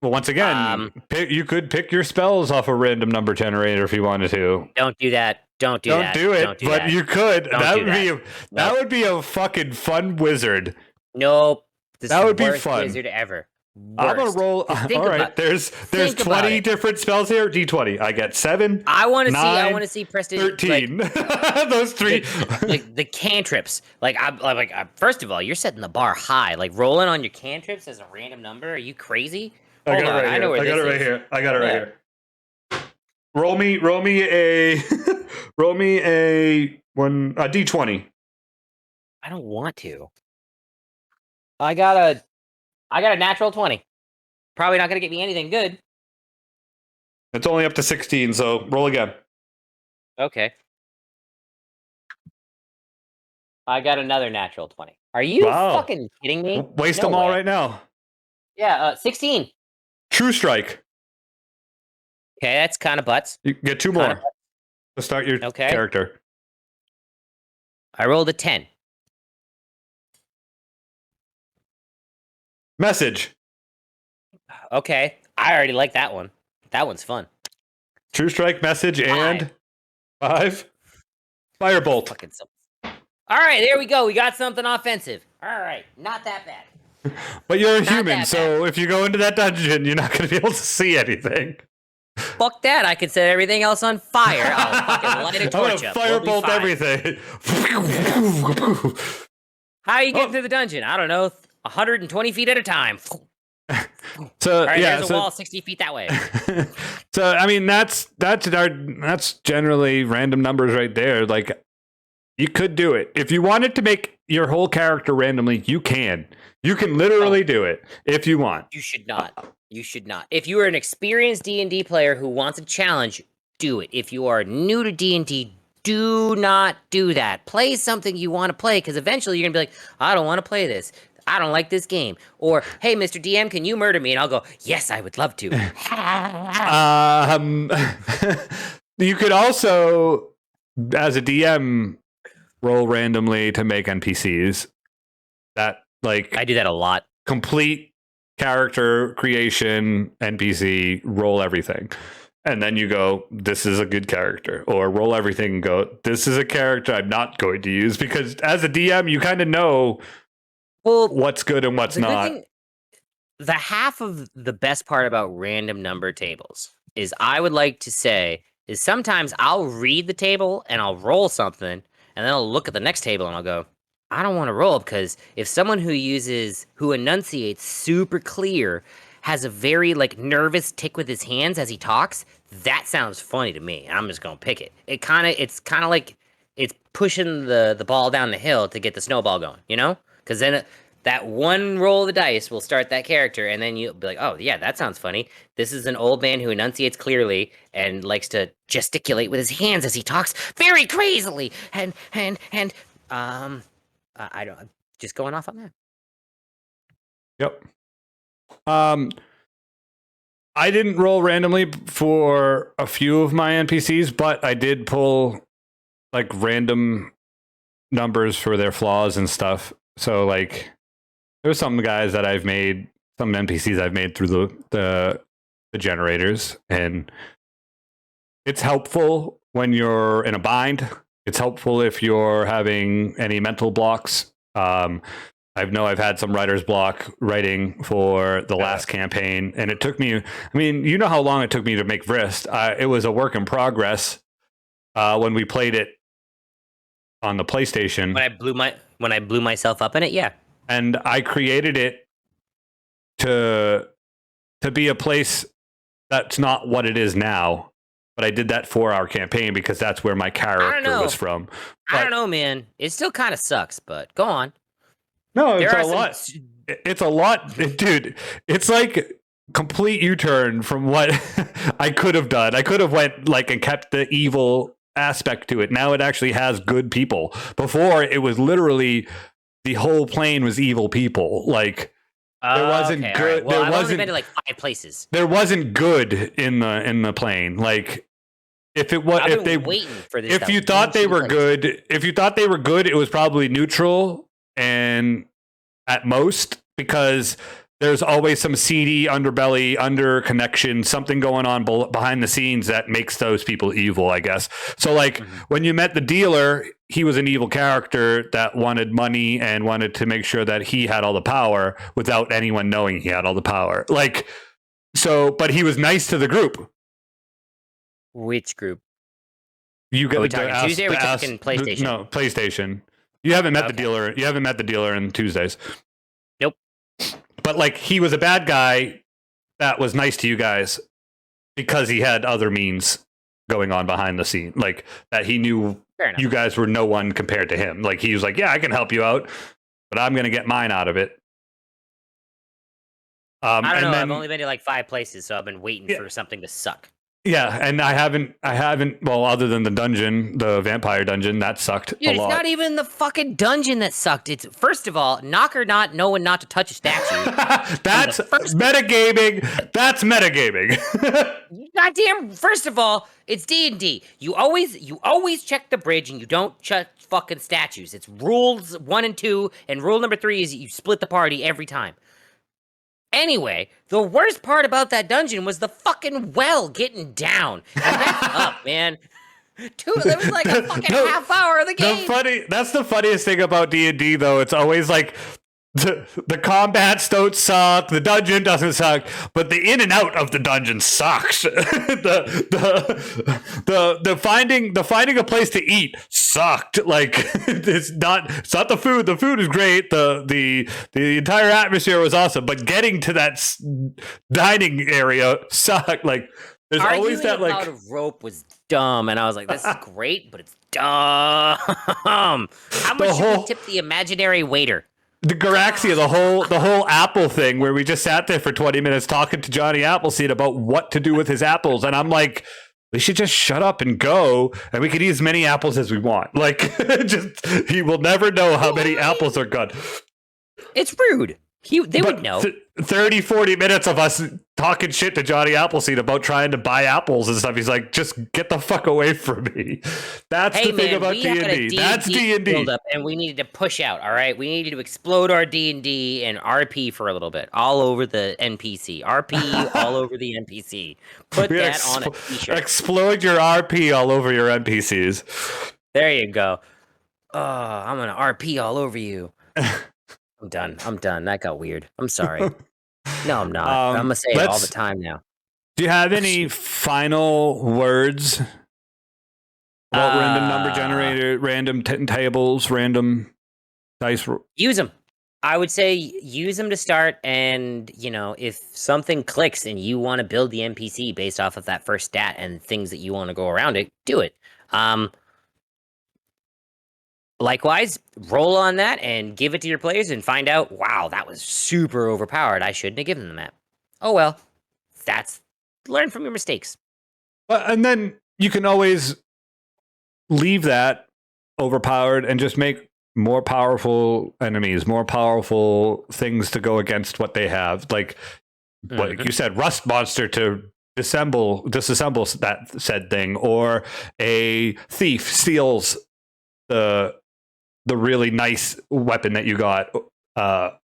Well, once again, you could pick your spells off a random number generator if you wanted to. Don't do that. Don't do it. But you could. That would be a fucking fun wizard. Nope. That would be fun. Wizard ever. I'm gonna worst. roll. All right, there's 20 different spells here. D20. I get 7. I want to see. 9, I want to see Preston. 13. Like, those 3. The cantrips. First of all, you're setting the bar high. Like rolling on your cantrips as a random number. Are you crazy? I got it right here. I got it right here. Roll me a D20. I don't want to. I got a natural 20. Probably not gonna get me anything good. It's only up to 16, so roll again. Okay. I got another natural 20. Are you fucking kidding me? Waste them all right now. Yeah, 16. True strike. Okay, that's kind of butts. You get 2 more to start your character. I rolled a 10. Message. Okay, I already like that one. That one's fun. True strike, message, and 5. Firebolt. Fucking all right, there we go. We got something offensive. All right, not that bad. But you're a human, so if you go into that dungeon, you're not going to be able to see anything. Fuck that! I can set everything else on fire. I'll fucking light a torch up. Firebolt everything. How you get through the dungeon? I don't know. 120 feet at a time. So right, there's a wall 60 feet that way. So I mean, that's generally random numbers right there. Like, you could do it if you wanted to make your whole character randomly. You can literally do it if you want. You should not. You should not. If you are an experienced D&D player who wants a challenge, do it. If you are new to D&D, do not do that. Play something you want to play, because eventually you're going to be like, I don't want to play this. I don't like this game. Or, hey, Mr. DM, can you murder me? And I'll go, yes, I would love to. You could also, as a DM, roll randomly to make NPCs. That, like, I do that a lot. Complete character creation, NPC, roll everything. And then you go, this is a good character. Or roll everything and go, this is a character I'm not going to use. Because as a DM, you kind of know what's good and what's not. The half of the best part about random number tables is, I would like to say, is sometimes I'll read the table and I'll roll something, and then I'll look at the next table and I'll go, I don't want to roll, because if someone who enunciates super clear has a very nervous tick with his hands as he talks, that sounds funny to me, and I'm just gonna pick it. It's kind of like it's pushing the ball down the hill to get the snowball going, you know? Because then that one roll of the dice will start that character, and then you'll be like, oh yeah, that sounds funny. This is an old man who enunciates clearly and likes to gesticulate with his hands as he talks very crazily, and I don't. I'm just going off on that. Yep. I didn't roll randomly for a few of my NPCs, but I did pull random numbers for their flaws and stuff. So there's some guys that I've made, some NPCs I've made through the generators, and it's helpful when you're in a bind. It's helpful if you're having any mental blocks. I've had some writer's block writing for the last campaign, and it took me, you know how long it took me to make Vrist. It was a work in progress when we played it on the PlayStation. When I blew myself up in it, yeah. And I created it to be a place that's not what it is now. But I did that for our campaign because that's where my character was from. I don't know, man. It still kind of sucks, but go on. No, it's a lot. It's a lot, dude. It's like complete U-turn from what I could have done. I could have went and kept the evil aspect to it. Now it actually has good people. Before, it was literally the whole plane was evil people. There wasn't good. Right. Well, I've only been to 5 places. There wasn't good in the plane. If it was, if they waiting for this, if you thought they were good, it was probably neutral and at most, because there's always some seedy underbelly, under connection, something going on behind the scenes that makes those people evil, I guess. So when you met the dealer, he was an evil character that wanted money and wanted to make sure that he had all the power without anyone knowing he had all the power. Like, so, but he was nice to the group. Which group? You got Are we talking Tuesday or are we talking PlayStation? No, PlayStation. You haven't met Okay. the dealer. You haven't met the dealer in Tuesdays. Nope. But like, he was a bad guy that was nice to you guys because he had other means going on behind the scene. Like, that he knew you guys were no one compared to him. Like, he was like, yeah, I can help you out, but I'm going to get mine out of it. I don't know. I've only been to like 5 places, so I've been waiting for something to suck. Yeah, and I haven't, well, other than the dungeon, the vampire dungeon, that sucked a lot. It's not even the fucking dungeon that sucked. It's, first of all, knock or not knowing not to touch a statue. That's metagaming. That's metagaming. Goddamn, first of all, it's D&D. You always check the bridge and you don't check fucking statues. It's rules 1 and 2, and rule number 3 is you split the party every time. Anyway, the worst part about that dungeon was the fucking well getting down. And that's up, man. It was like a fucking half hour of the game. That's the funniest thing about D&D, though. It's always like the combats don't suck, the dungeon doesn't suck, but the in and out of the dungeon sucks. the finding a place to eat sucked. Like, it's not the food. The food is great. The entire atmosphere was awesome, but getting to that dining area sucked. Like, there's always that, like, out of rope was dumb, and I was like, this is great, but it's dumb. How much should we tip the imaginary waiter? The Gracia, the whole apple thing, where we just sat there for 20 minutes talking to Johnny Appleseed about what to do with his apples, and I'm like, we should just shut up and go, and we could eat as many apples as we want. Like, he will never know how many apples are gone. It's rude. They would know. 30, 40 minutes of us talking shit to Johnny Appleseed about trying to buy apples and stuff. He's like, just get the fuck away from me. That's the thing about D&D. That's D&D. And we needed to push out, all right? We needed to explode our D&D and RP for a little bit, all over the NPC. RP all over the NPC. Put that on a t-shirt. Explode your RP all over your NPCs. There you go. Oh, I'm going to RP all over you. I'm done. That got weird. I'm sorry. No, I'm not. I'm going to say it all the time now. Do you have any final words about random number generator, random tables, random dice? Use them. I would say use them to start, and, if something clicks and you want to build the NPC based off of that first stat and things that you want to go around it, do it. Likewise, roll on that and give it to your players and find out, wow, that was super overpowered. I shouldn't have given them the map. Oh, well, learn from your mistakes. And then you can always leave that overpowered and just make more powerful enemies, more powerful things to go against what they have. Like you said, Rust Monster to disassemble that said thing, or a thief steals the really nice weapon that you got.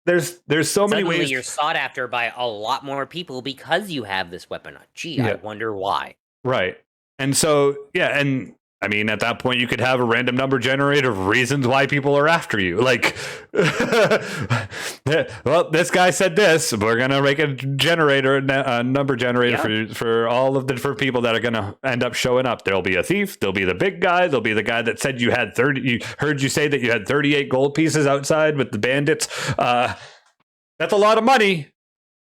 There's so many ways. You're sought after by a lot more people because you have this weapon. Gee, yeah. I wonder why. Right. And so, yeah, and I mean, at that point, you could have a random number generator of reasons why people are after you. Like, well, this guy said this. We're gonna make a number generator for all of the different people that are gonna end up showing up. There'll be a thief. There'll be the big guy. There'll be the guy that said you had 30. You heard you say that you had 38 gold pieces outside with the bandits. That's a lot of money.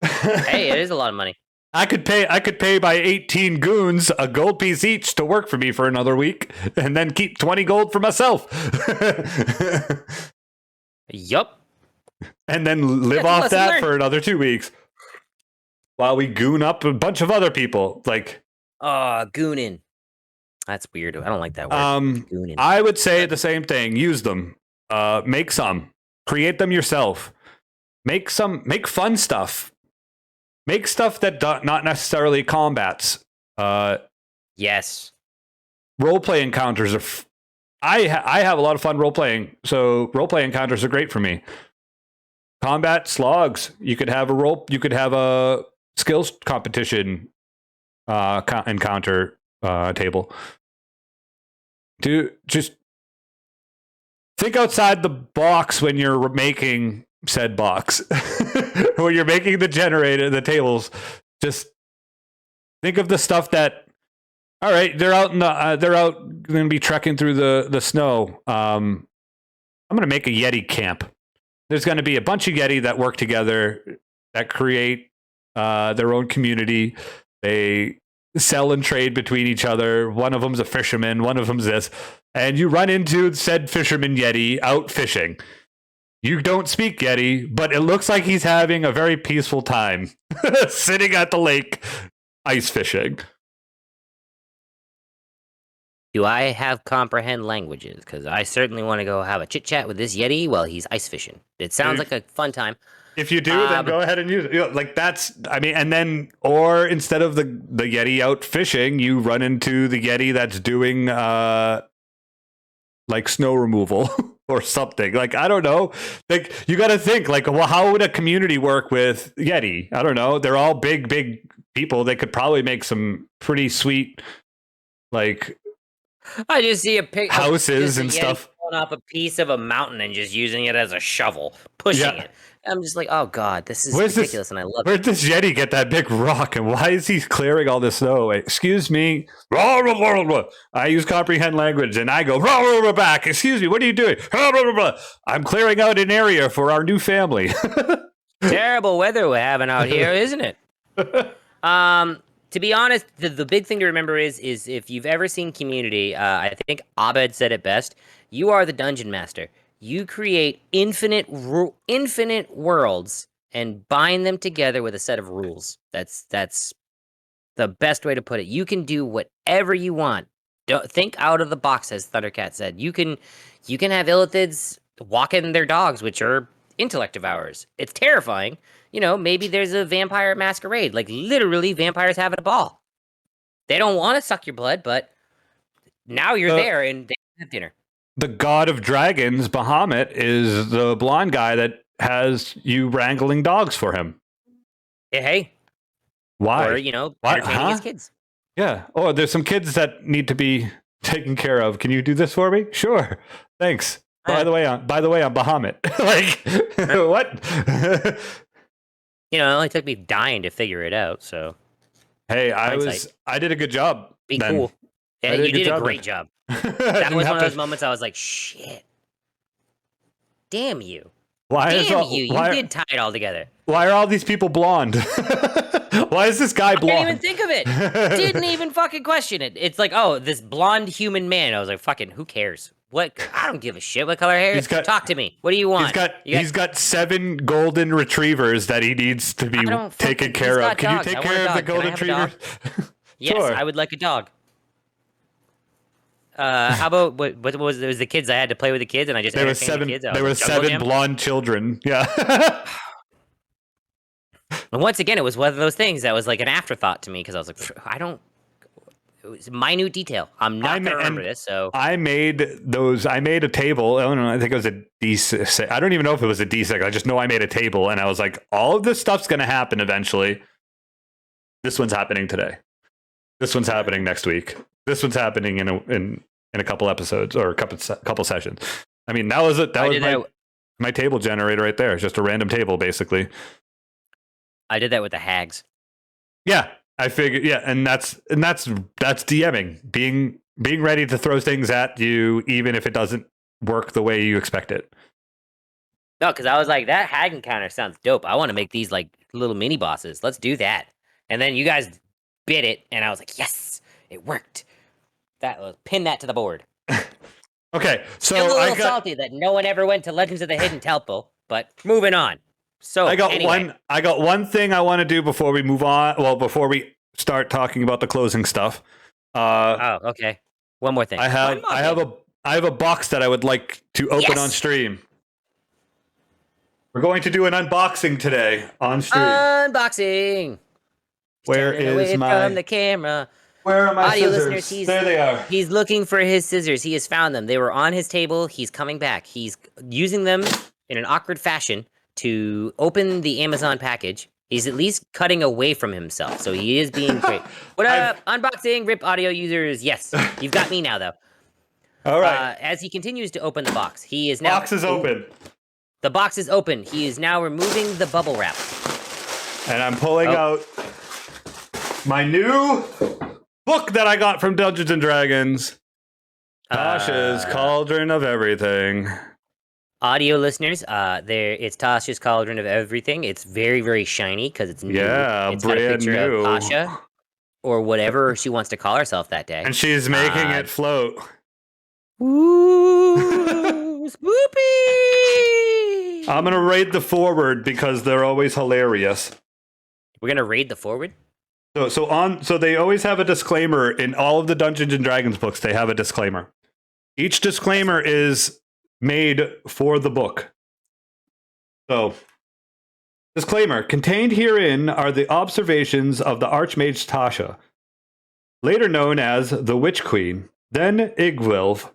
Hey, it is a lot of money. I could pay my 18 goons a gold piece each to work for me for another week, and then keep 20 gold for myself. Yup. And then live off that for another 2 weeks while we goon up a bunch of other people. Like, gooning. That's weird. I don't like that word. Gooning. I would say the same thing. Use them. Make some. Create them yourself. Make fun stuff. Make stuff that not necessarily combats. Yes. Roleplay encounters are. I have a lot of fun roleplaying, so roleplay encounters are great for me. Combat slogs. You could have a skills competition encounter table. think outside the box when you're making said box. When you're making the generator, the tables, just think of the stuff that. All right, they're out going to be trekking through the snow. I'm going to make a Yeti camp. There's going to be a bunch of Yeti that work together that create their own community. They sell and trade between each other. One of them's a fisherman. One of them's this. And you run into said fisherman Yeti out fishing. You don't speak Yeti, but it looks like he's having a very peaceful time sitting at the lake ice fishing. Do I have comprehend languages? Because I certainly want to go have a chit chat with this Yeti while he's ice fishing. It sounds like a fun time. If you do, then go ahead and use it. Like that's, I mean, and then, or instead of the Yeti out fishing, you run into the Yeti that's doing like snow removal or something. Like, I don't know. Like, you got to think, like, well, how would a community work with Yeti? I don't know. They're all big people. They could probably make some pretty sweet, like, I just see a picture houses and stuff. Pulling up a piece of a mountain and just using it as a shovel, pushing it. I'm just like, oh god, this is ridiculous, and I love it. Where'd this Yeti get that big rock, and why is he clearing all this snow? Excuse me. I use comprehend language, and I go back. Excuse me, what are you doing? I'm clearing out an area for our new family. Terrible weather we're having out here, isn't it? To be honest, the big thing to remember is if you've ever seen Community, I think Abed said it best. You are the dungeon master. You create infinite worlds and bind them together with a set of rules. That's the best way to put it. You can do whatever you want. Don't think out of the box, as Thundercat said. You can have illithids walking their dogs, which are intellect devourers. It's terrifying. You know, maybe there's a vampire masquerade. Like, literally, vampires having a ball. They don't want to suck your blood, but now you're there and they have dinner. The god of dragons, Bahamut, is the blonde guy that has you wrangling dogs for him. Hey. Why? Or, entertaining his kids. Yeah. Oh, there's some kids that need to be taken care of. Can you do this for me? Sure. Thanks. By the way, I'm Bahamut. Like, what? It only took me dying to figure it out, so. Hey, I did a good job. Be cool. Yeah, you did a great job. That was one of those moments I was like, shit. Damn you. You did tie it all together. Why are all these people blonde? Why is this guy blonde? I didn't even think of it. Didn't even fucking question it. It's like, oh, this blonde human man. I was like, fucking, who cares? What? I don't give a shit what color hair. Talk to me. What do you want? He's got 7 golden retrievers that he needs to be taken care of. Can you take care of the golden retrievers? Yes, sure. I would like a dog. How about what was it? Was the kids? I had to play with the kids, and I just there were 7. There were 7 blonde children. Yeah. And once again, it was one of those things that was like an afterthought to me because I was like, it was minute detail. I'm not gonna remember this. So I made a table. I don't know. I think it was a D6. I don't even know if it was a D6. I just know I made a table, and I was like, all of this stuff's gonna happen eventually. This one's happening today. This one's happening next week. This one's happening in a couple episodes or a couple sessions. I mean, that was my table generator right there. It's just a random table, basically. I did that with the hags. Yeah, I figured. Yeah, and that's DMing, being ready to throw things at you, even if it doesn't work the way you expect it. No, because I was like, that hag encounter sounds dope. I want to make these like little mini bosses. Let's do that. And then you guys bit it, and I was like, yes, it worked. Pin that to the board. Okay, so Still a little salty that no one ever went to Legends of the Hidden Temple, but moving on. So I got one thing I want to do before we move on. Well, before we start talking about the closing stuff. Okay. One more thing. I have a box that I would like to open on stream. We're going to do an unboxing today on stream. Unboxing. Where is from the camera? Where are my audio scissors? Listeners, there they are. He's looking for his scissors. He has found them. They were on his table. He's coming back. He's using them in an awkward fashion to open the Amazon package. He's at least cutting away from himself, so he is being great. What up, unboxing, RIP audio users? Yes, you've got me now, though. All right. As he continues to open the box, he is now... Box is open. The box is open. He is now removing the bubble wrap. And I'm pulling out my new book that I got from Dungeons & Dragons. Tasha's Cauldron of Everything. Audio listeners, it's Tasha's Cauldron of Everything. It's very, very shiny because it's new. Yeah, it's got a brand picture new. of Tasha, or whatever she wants to call herself that day. And she's making it float. Ooh, spoopy! I'm going to rate the forward because they're always hilarious. We're going to raid the forward? So they always have a disclaimer in all of the Dungeons and Dragons books. They have a disclaimer. Each disclaimer is made for the book. So, disclaimer: contained herein are the observations of the Archmage Tasha, later known as the Witch Queen, then Igwilv.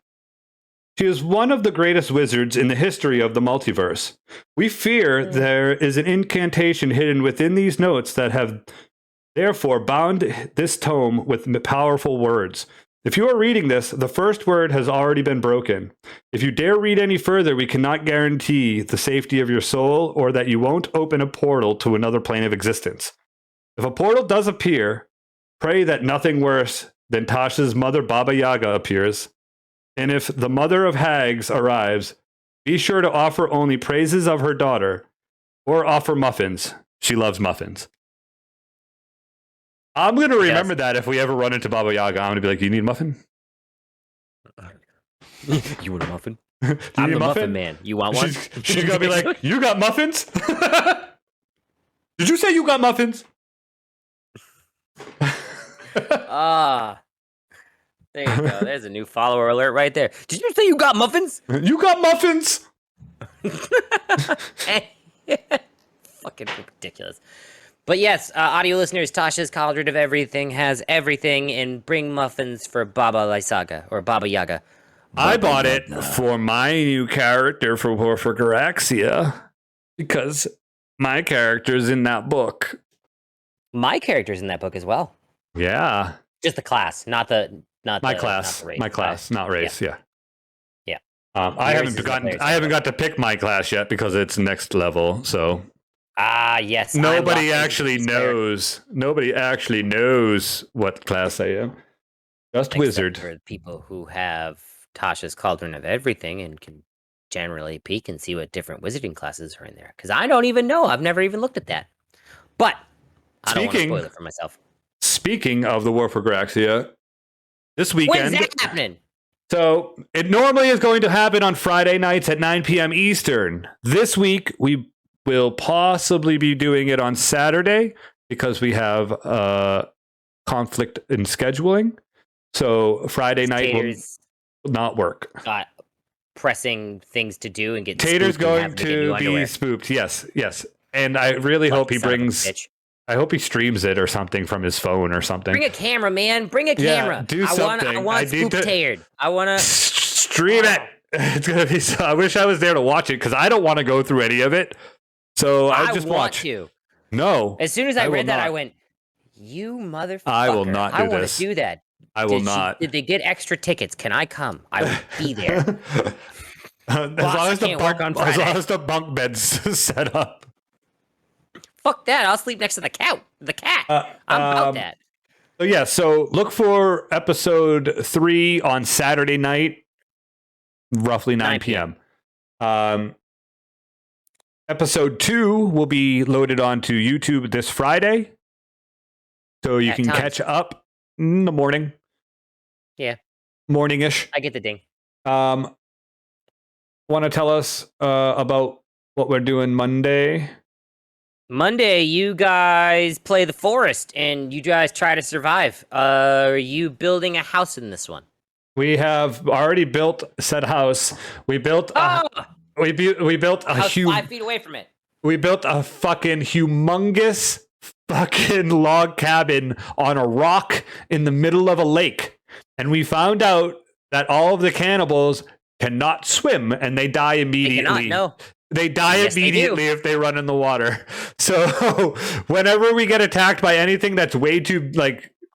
She is one of the greatest wizards in the history of the multiverse. We fear there is an incantation hidden within these notes that have therefore bound this tome with powerful words. If you are reading this, the first word has already been broken. If you dare read any further, we cannot guarantee the safety of your soul or that you won't open a portal to another plane of existence. If a portal does appear, pray that nothing worse than Tasha's mother Baba Yaga appears. And if the mother of hags arrives, be sure to offer only praises of her daughter or offer muffins. She loves muffins. I'm going to remember that if we ever run into Baba Yaga. I'm going to be like, you need a muffin? You want a muffin? I'm the muffin man. You want one? She's going to be like, you got muffins? Did you say you got muffins? There you go. There's a new follower alert right there. Did you say you got muffins? You got muffins? Fucking ridiculous. But yes, audio listeners, Tasha's Cauldron of Everything has everything, and bring muffins for Baba Lysaga, or Baba Yaga. I bought it for my new character for Gracia, because my character's in that book. My character's in that book as well. Yeah. Just the class, not my class. not the race. My class, not race, yeah. Yeah. I haven't got to pick my class yet because it's next level, so... yes. Nobody actually knows what class I am. Just Except wizard. for people who have Tasha's Cauldron of Everything and can generally peek and see what different wizarding classes are in there. Because I don't even know. I've never even looked at that. But I don't want to spoil it for myself. Speaking of the War for Gracia, this weekend... When's that happening? So, it normally is going to happen on Friday nights at 9 p.m. Eastern. This week, we will possibly be doing it on Saturday because we have conflict in scheduling. So Friday night will not work. Got pressing things to do and get Tater's going to be spooked. Yes. And I really hope he brings... I hope he streams it or something from his phone or something. Bring a camera, man. Bring a camera. Do something. I want spook Tater. I want to... Stream it. It's going to be... I wish I was there to watch it because I don't want to go through any of it. So I just watch. You. No. As soon as I read that, I went, "You motherfucker! I will not do this. I want to do that. I will not. Did they get extra tickets? Can I come? I will be there. as long as the bunk bed's set up. Fuck that! I'll sleep next to the cat. I'm about that. So yeah. So look for episode 3 on Saturday night, roughly 9 p.m. Episode 2 will be loaded onto YouTube this Friday. So you can catch up in the morning. Yeah. Morning-ish. I get the ding. Want to tell us about what we're doing Monday? Monday, you guys play the forest and you guys try to survive. Are you building a house in this one? We have already built said house. We built we built a 5 feet away from it. We built a fucking humongous fucking log cabin on a rock in the middle of a lake. And we found out that all of the cannibals cannot swim and they die immediately. They cannot, no. They die immediately if they run in the water. So whenever we get attacked by anything that's way too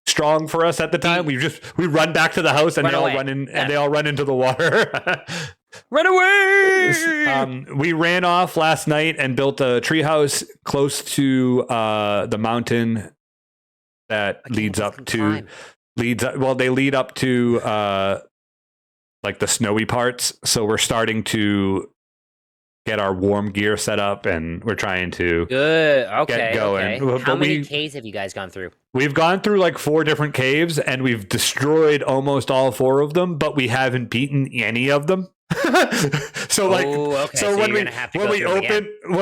strong for us at the time. We run back to the house and they all run in and they all run into the water. Run away! We ran off last night and built a treehouse close to the mountain that lead up to like the snowy parts. So we're starting to get our warm gear set up and we're trying to get going. Okay. How many caves have you guys gone through? We've gone through like 4 different caves and we've destroyed almost all 4 of them, but we haven't beaten any of them. So when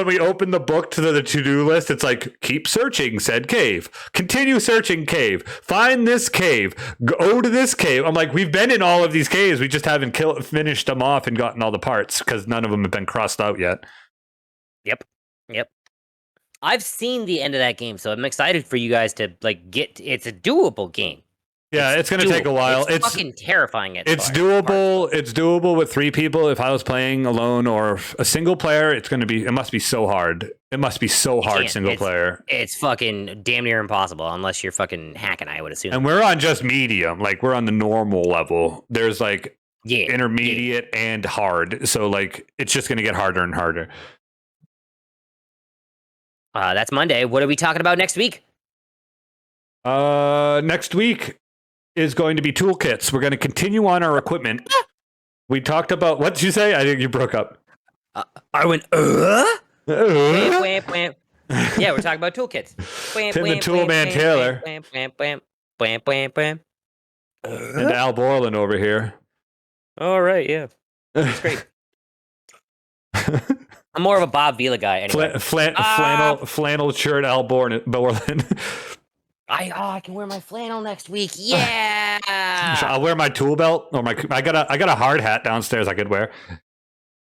we open the book to the to-do list, it's like, keep searching said cave, continue searching cave, find this cave, go to this cave. I'm like, we've been in all of these caves, we just haven't finished them off and gotten all the parts because none of them have been crossed out yet. Yep. I've seen the end of that game, so I'm excited for you guys to like it's a doable game. Yeah, it's going to take a while. It's fucking terrifying. It's doable. It's doable with 3 people. If I was playing alone or a single player, it must be so hard. It must be so hard single player. It's fucking damn near impossible unless you're fucking hacking, I would assume. And we're on just medium. Like, we're on the normal level. There's like intermediate and hard. So like, it's just going to get harder and harder. That's Monday. What are we talking about next week? Next week is going to be toolkits. We're going to continue on our equipment. We talked about, what did you say? I think you broke up. I went, Wham, wham, wham. Yeah, we're talking about toolkits. Tim the Toolman Taylor. Wham. And Al Borland over here. All right, yeah. That's great. I'm more of a Bob Vila guy anyway. Flannel shirt Al Borland. I can wear my flannel next week. Yeah. I'll wear my tool belt or I got a hard hat downstairs I could wear.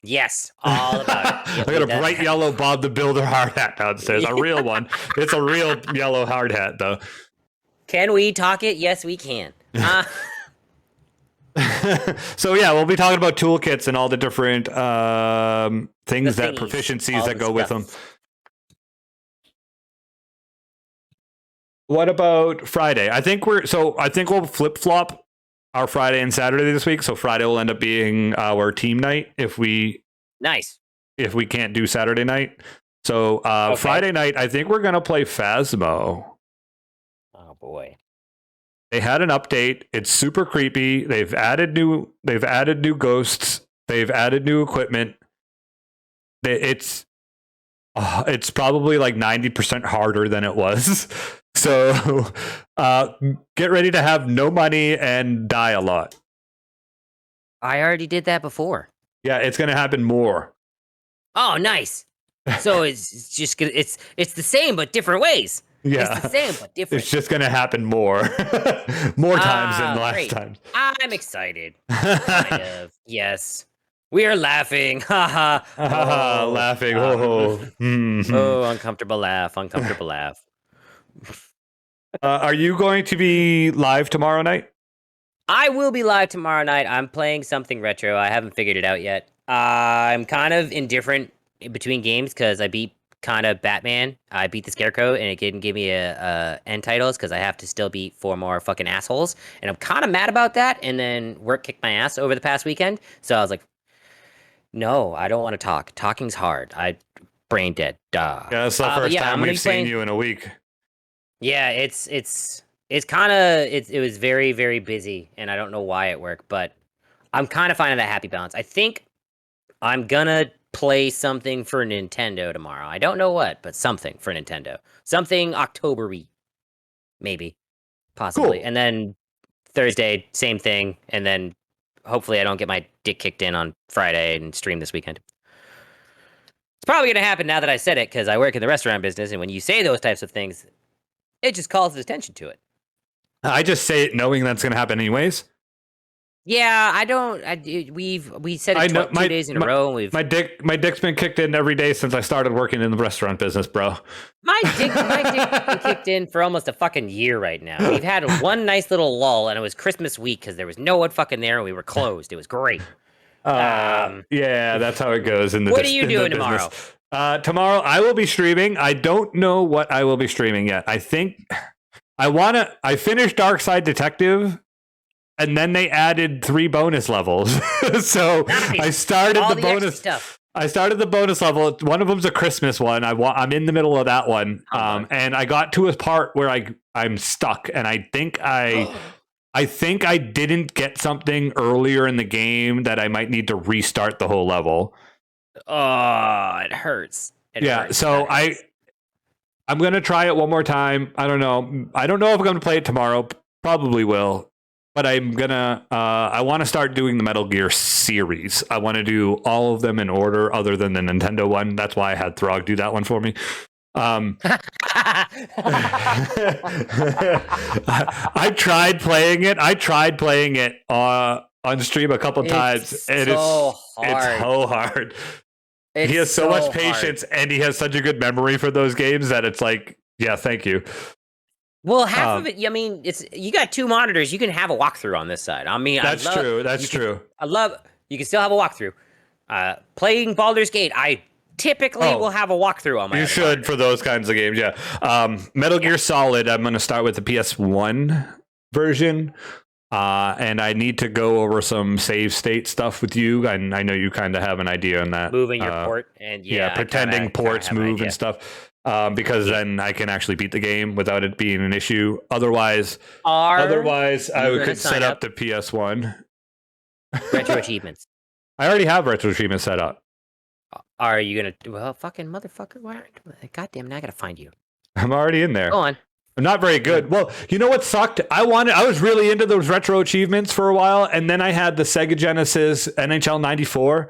Yes, all about it. I got a bright yellow Bob the Builder hard hat downstairs, a real one. It's a real yellow hard hat though. Can we talk it? Yes, we can. So yeah, we'll be talking about toolkits and all the different proficiencies that go with them. What about Friday? I think we'll flip-flop our Friday and Saturday this week. So Friday will end up being our team night if we can't do Saturday night. So Friday night, I think we're gonna play Phasmo. Oh boy. They had an update. It's super creepy. They've added new ghosts. They've added new equipment. It's probably like 90% harder than it was. So get ready to have no money and die a lot. I already did that before. Yeah, it's going to happen more. Oh, nice. So it's just gonna it's the same but different ways. Yeah, it's the same but different. It's just going to happen more times than the last time. I'm excited. Kind of. Yes. We are laughing. Ha ha. Laughing. Oh, uncomfortable laugh. Are you going to be live tomorrow night? I will be live tomorrow night. I'm playing something retro. I haven't figured it out yet. I'm kind of indifferent in between games because I beat kind of Batman. I beat the Scarecrow and it didn't give me a end titles because I have to still beat 4 more fucking assholes. And I'm kind of mad about that. And then work kicked my ass over the past weekend. So I was like, no, I don't want to talk. Talking's hard. I brain dead. Duh. Yeah, that's the first time we've seen you in a week. Yeah, it's kind of it was very, very busy, and I don't know why at work, but I'm kind of finding that happy balance. I think I'm gonna play something for Nintendo tomorrow. I don't know what, but something for Nintendo. Something October-y, maybe, possibly. Cool. And then Thursday, same thing, and then hopefully I don't get my dick kicked in on Friday and stream this weekend. It's probably going to happen now that I said it because I work in the restaurant business, and when you say those types of things, it just calls attention to it. I just say it knowing that's going to happen anyways. Yeah, I don't. We said it 2 days in a row. And my dick's been kicked in every day since I started working in the restaurant business, bro. My dick's been kicked in for almost a fucking year right now. We've had one nice little lull, and it was Christmas week because there was no one fucking there, and we were closed. It was great. Yeah, that's how it goes in the. What are you doing tomorrow? Tomorrow I will be streaming. I don't know what I will be streaming yet. I think I finished Dark Side Detective, and then they added 3 bonus levels. So Nice. I started All the the extra bonus stuff. I started the bonus level. One of them's a Christmas one. I'm in the middle of that one, and I got to a part where I'm stuck, and I think I didn't get something earlier in the game that I might need to restart the whole level. Oh, it hurts. It hurts. So I'm gonna try it one more time. I don't know if I'm gonna play it tomorrow. Probably will. But I'm gonna. I want to start doing the Metal Gear series. I want to do all of them in order, other than the Nintendo one. That's why I had Throg do that one for me. I tried playing it. On stream a couple times, and it's so hard. He has so much patience, and he has such a good memory for those games that it's like, yeah, thank you. Well, half of it, I mean, you got 2 monitors. You can have a walkthrough on this side. I mean, that's true. That's true. You can still have a walkthrough. Playing Baldur's Gate, I typically will have a walkthrough on my. You should monitor. For those kinds of games, yeah. Metal Gear Solid. I'm going to start with the PS1 version, and I need to go over some save state stuff with you. And I know you kind of have an idea on that. Moving your port and pretending ports move and stuff. Because then I can actually beat the game without it being an issue. Otherwise, I could set up the PS1. Retro achievements. I already have retro achievements set up. Are you gonna? Well, fucking motherfucker! Goddamn! Now I gotta find you. I'm already in there. Go on. I'm not very good. Well, you know what sucked? I was really into those retro achievements for a while, and then I had the Sega Genesis NHL '94.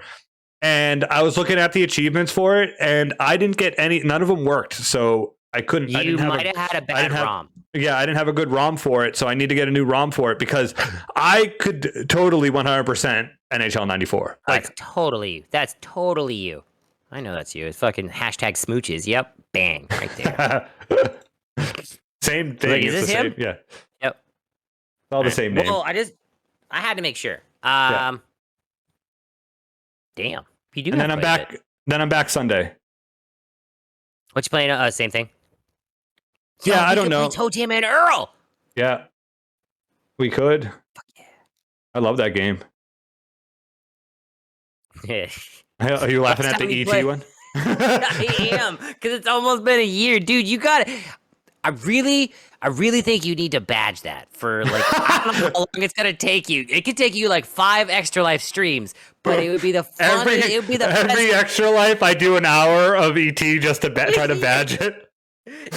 And I was looking at the achievements for it, and I didn't get any. None of them worked, so I couldn't. You might have had a bad ROM. Yeah, I didn't have a good ROM for it, so I need to get a new ROM for it because I could totally 100% NHL '94. That's totally you. I know that's you. It's fucking hashtag smooches. Yep, bang, right there. Same thing. Like, is this him? Yeah. Yep. It's all the same name. Well, I had to make sure. Damn. You do. And then I'm back. Then I'm back Sunday. What you playing? Same thing. Yeah, I don't know. Toe Jam and Earl. Yeah, we could. Fuck yeah. I love that game. Yeah. Are you laughing at the ET one? I am, because it's almost been a year, dude. You got it. I really think you need to badge that for like I don't know how long it's gonna take you. It could take you like 5 Extra Life streams, but it would be the funniest. It would be the every best. Extra Life. I do an hour of ET just to try to badge it.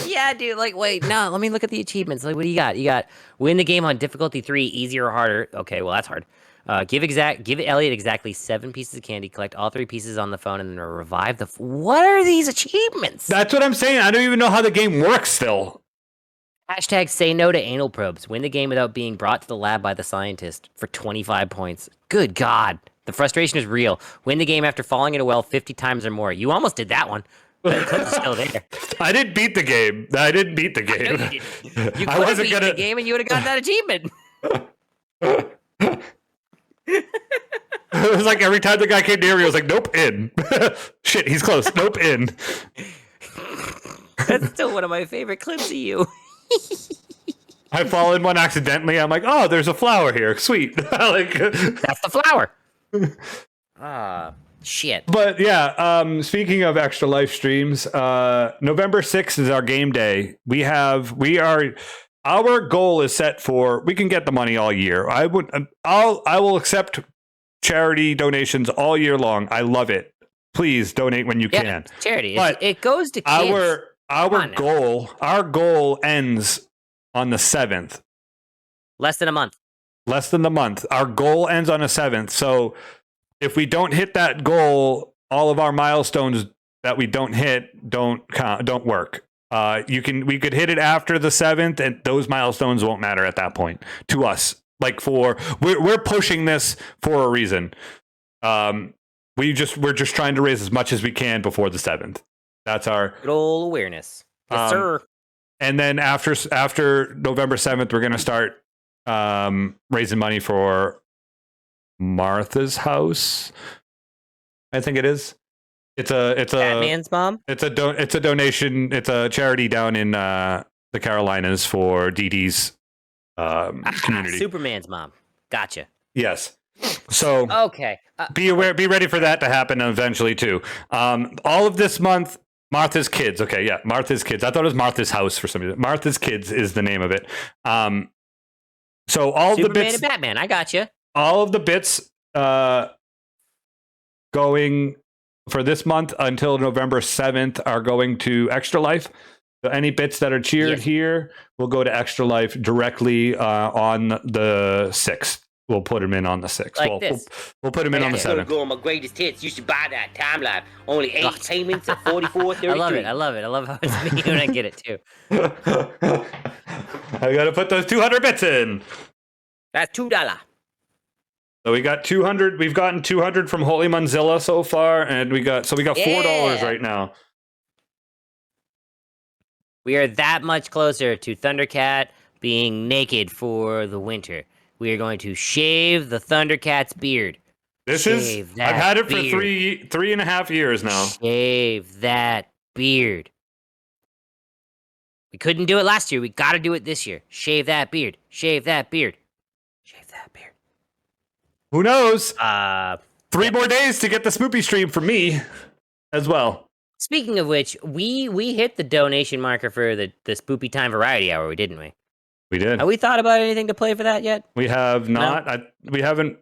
Yeah, dude. Like, wait, no. Let me look at the achievements. Like, what do you got? You got win the game on difficulty 3, easier or harder. Okay, well that's hard. Give Elliot exactly 7 pieces of candy. Collect all 3 pieces on the phone, and then revive the. What are these achievements? That's what I'm saying. I don't even know how the game works still. Hashtag say no to anal probes. Win the game without being brought to the lab by the scientist for 25 points. Good God. The frustration is real. Win the game after falling in a well 50 times or more. You almost did that one. But the clip's still there. I didn't beat the game. I didn't beat the game. I know you didn't. You could have beat the game and you would have gotten that achievement. It was like every time the guy came near me, I was like, nope, in. Shit, he's close. Nope, in. That's still one of my favorite clips of you. I fall in one accidentally. I'm like, oh, there's a flower here. Sweet. Like, that's the flower. Shit. But yeah, speaking of Extra Life streams, November 6th is our game day. Our goal is set for, we can get the money all year. I will accept charity donations all year long. I love it. Please donate when you can. Charity. But it goes to kids. Our goal ends on the 7th. Less than a month. Less than the month. Our goal ends on the 7th. So if we don't hit that goal, all of our milestones that we don't hit don't work. We could hit it after the 7th, and those milestones won't matter at that point to us. Like we're pushing this for a reason. We're just trying to raise as much as we can before the 7th. That's our good old awareness. Yes, sir. And then after November 7th, we're going to start raising money for Martha's house. I think it is. It's a Batman's mom. It's a donation. It's a charity down in the Carolinas for DD's community. Superman's mom. Gotcha. Yes. So okay. Be ready for that to happen eventually too. All of this month, Martha's Kids. Okay, yeah, Martha's Kids. I thought it was Martha's House for some reason. Martha's Kids is the name of it. So all Superman the bits, and Batman. I gotcha. all of the bits going for this month until November 7th are going to Extra Life. So any bits that are cheered here will go to Extra Life directly on the 6th. We'll put them in on the 6th. Like this. We'll put them in on the 7th. Go on my greatest hits. You should buy that time life. Only 8 payments at $44.33. I love it. I love it. I love how it's me when I get it too. I got to put those 200 bits in. That's $2. So we got 200. We've gotten 200 from Holy Manzilla so far, and we got $4 right now. We are that much closer to Thundercat being naked for the winter. We are going to shave the Thundercat's beard. I've had it for 3.5 years now. Shave that beard. We couldn't do it last year. We got to do it this year. Shave that beard. Shave that beard. Shave that beard. Who knows? 3 more days to get the Spoopy stream for me as well. Speaking of which, we hit the donation marker for the Spoopy Time Variety Hour, didn't we? We did. Have we thought about anything to play for that yet? We have not. No? We haven't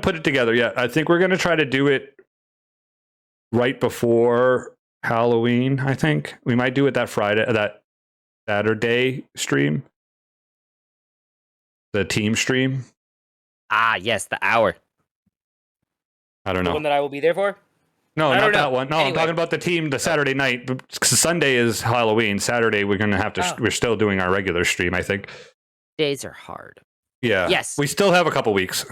put it together yet. I think we're going to try to do it right before Halloween. I think we might do it that Saturday stream, the team stream. Ah, yes, the hour. I don't know. The one that I will be there for? No, not that one. No, anyway. I'm talking about the team, the Saturday night. Sunday is Halloween. Saturday, we're going to have to, we're still doing our regular stream, I think. Days are hard. Yeah. Yes. We still have a couple weeks.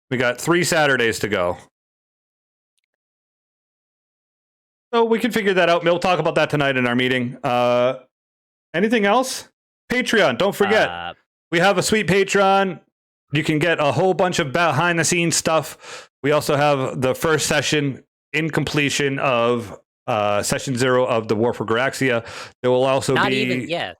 We got 3 Saturdays to go. So we can figure that out. We'll talk about that tonight in our meeting. Anything else? Patreon. Don't forget. We have a sweet Patreon. You can get a whole bunch of behind the scenes stuff. We also have the first session in completion of session 0 of the War for Gracia. There will also there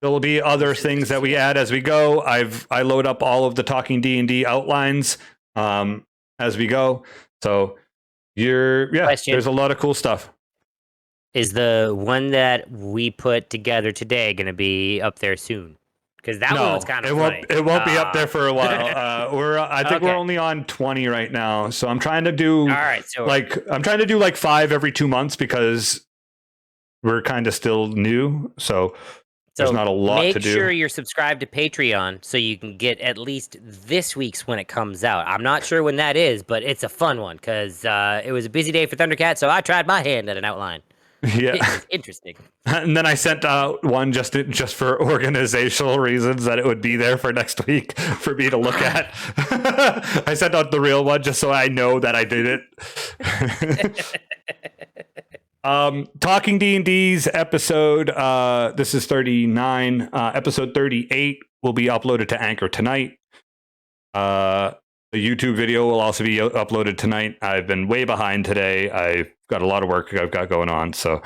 will be other things that we add as we go. I load up all of the Talking D&D outlines as we go. So there's a lot of cool stuff. Is the one that we put together today going to be up there soon? Because that one was kind of funny. It won't be up there for a while. I think we're only on 20 right now. So I'm trying to do I'm trying to do like 5 every 2 months because we're kind of still new. So there's not a lot to do. Make sure you're subscribed to Patreon so you can get at least this week's when it comes out. I'm not sure when that is, but it's a fun one because it was a busy day for Thundercat, so I tried my hand at an outline. Yeah, it's interesting. And then I sent out one just for organizational reasons that it would be there for next week for me to look at. I sent out the real one just so I know that I did it. Talking D&D's episode, this is 39. Episode 38 will be uploaded to Anchor tonight. The YouTube video will also be uploaded tonight. I've been way behind today. I've got a lot of work I've got going on, so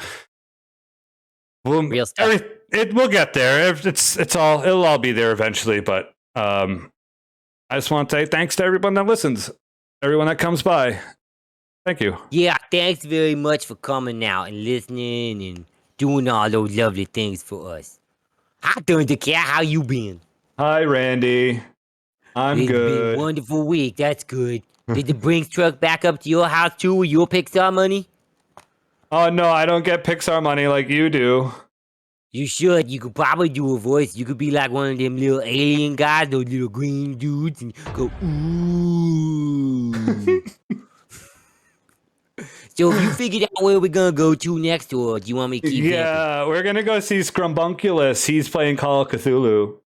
real stuff. We'll get there. It'll all be there eventually. But I just want to say thanks to everyone that listens, everyone that comes by. Thank you. Yeah, thanks very much for coming out and listening and doing all those lovely things for us. Hi, Thundercat. How you been? Hi, Randy. I'm good. It's been a wonderful week. That's good. Did the Brinks truck back up to your house too with your Pixar money? Oh, no, I don't get Pixar money like you do. You should. You could probably do a voice. You could be like one of them little alien guys, those little green dudes, and go, ooh. So have you figured out where we're going to go to next, or do you want me to keep vamping? We're going to go see Scrumbunculus. He's playing Call of Cthulhu.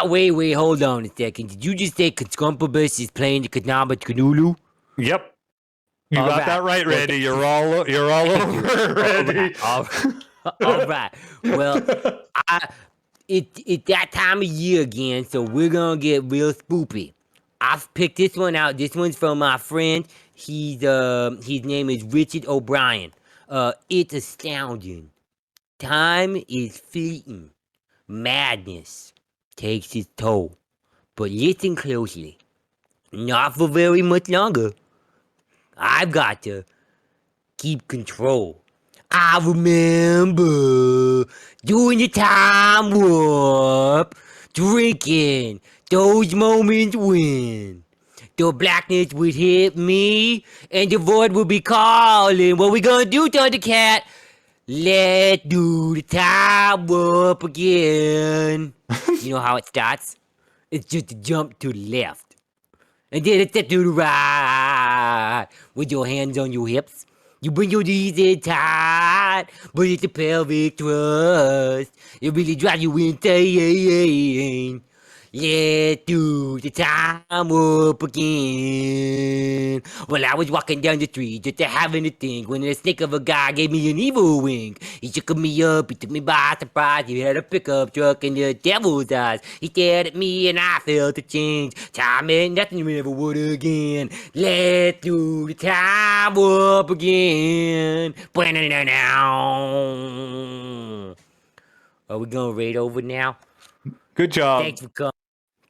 Wait, hold on a second. Did you just say Scrumbulus is playing the Knaba Cthulhu? Yep. You got that right, Randy. You're all over, Randy. All right. Well, it's that time of year again, so we're going to get real spoopy. I've picked this one out. This one's from my friend. His name is Richard O'Brien. It's astounding. Time is fleeting. Madness takes its toll. But listen closely. Not for very much longer. I've got to keep control. I remember doing the time warp, drinking those moments when the blackness would hit me and the void would be calling. What we gonna do, Thundercat? Let's do the time warp again. You know how it starts? It's just a jump to the left. And then it's step to the right. With your hands on your hips. You bring your knees in tight. But it's a pelvic thrust. It really drives you insane. Let's do the time up again. Well, I was walking down the street just having a think when a snake of a guy gave me an evil wink. He shook me up, he took me by surprise. He had a pickup truck and the devil's eyes. He stared at me and I felt a change. Time ain't nothing we never would again. Let's do the time up again. Are we gonna raid over now? Good job. Thanks for coming.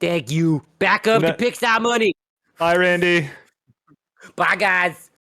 Thank you. Back up the Pixar money. Bye, Randy. Bye, guys.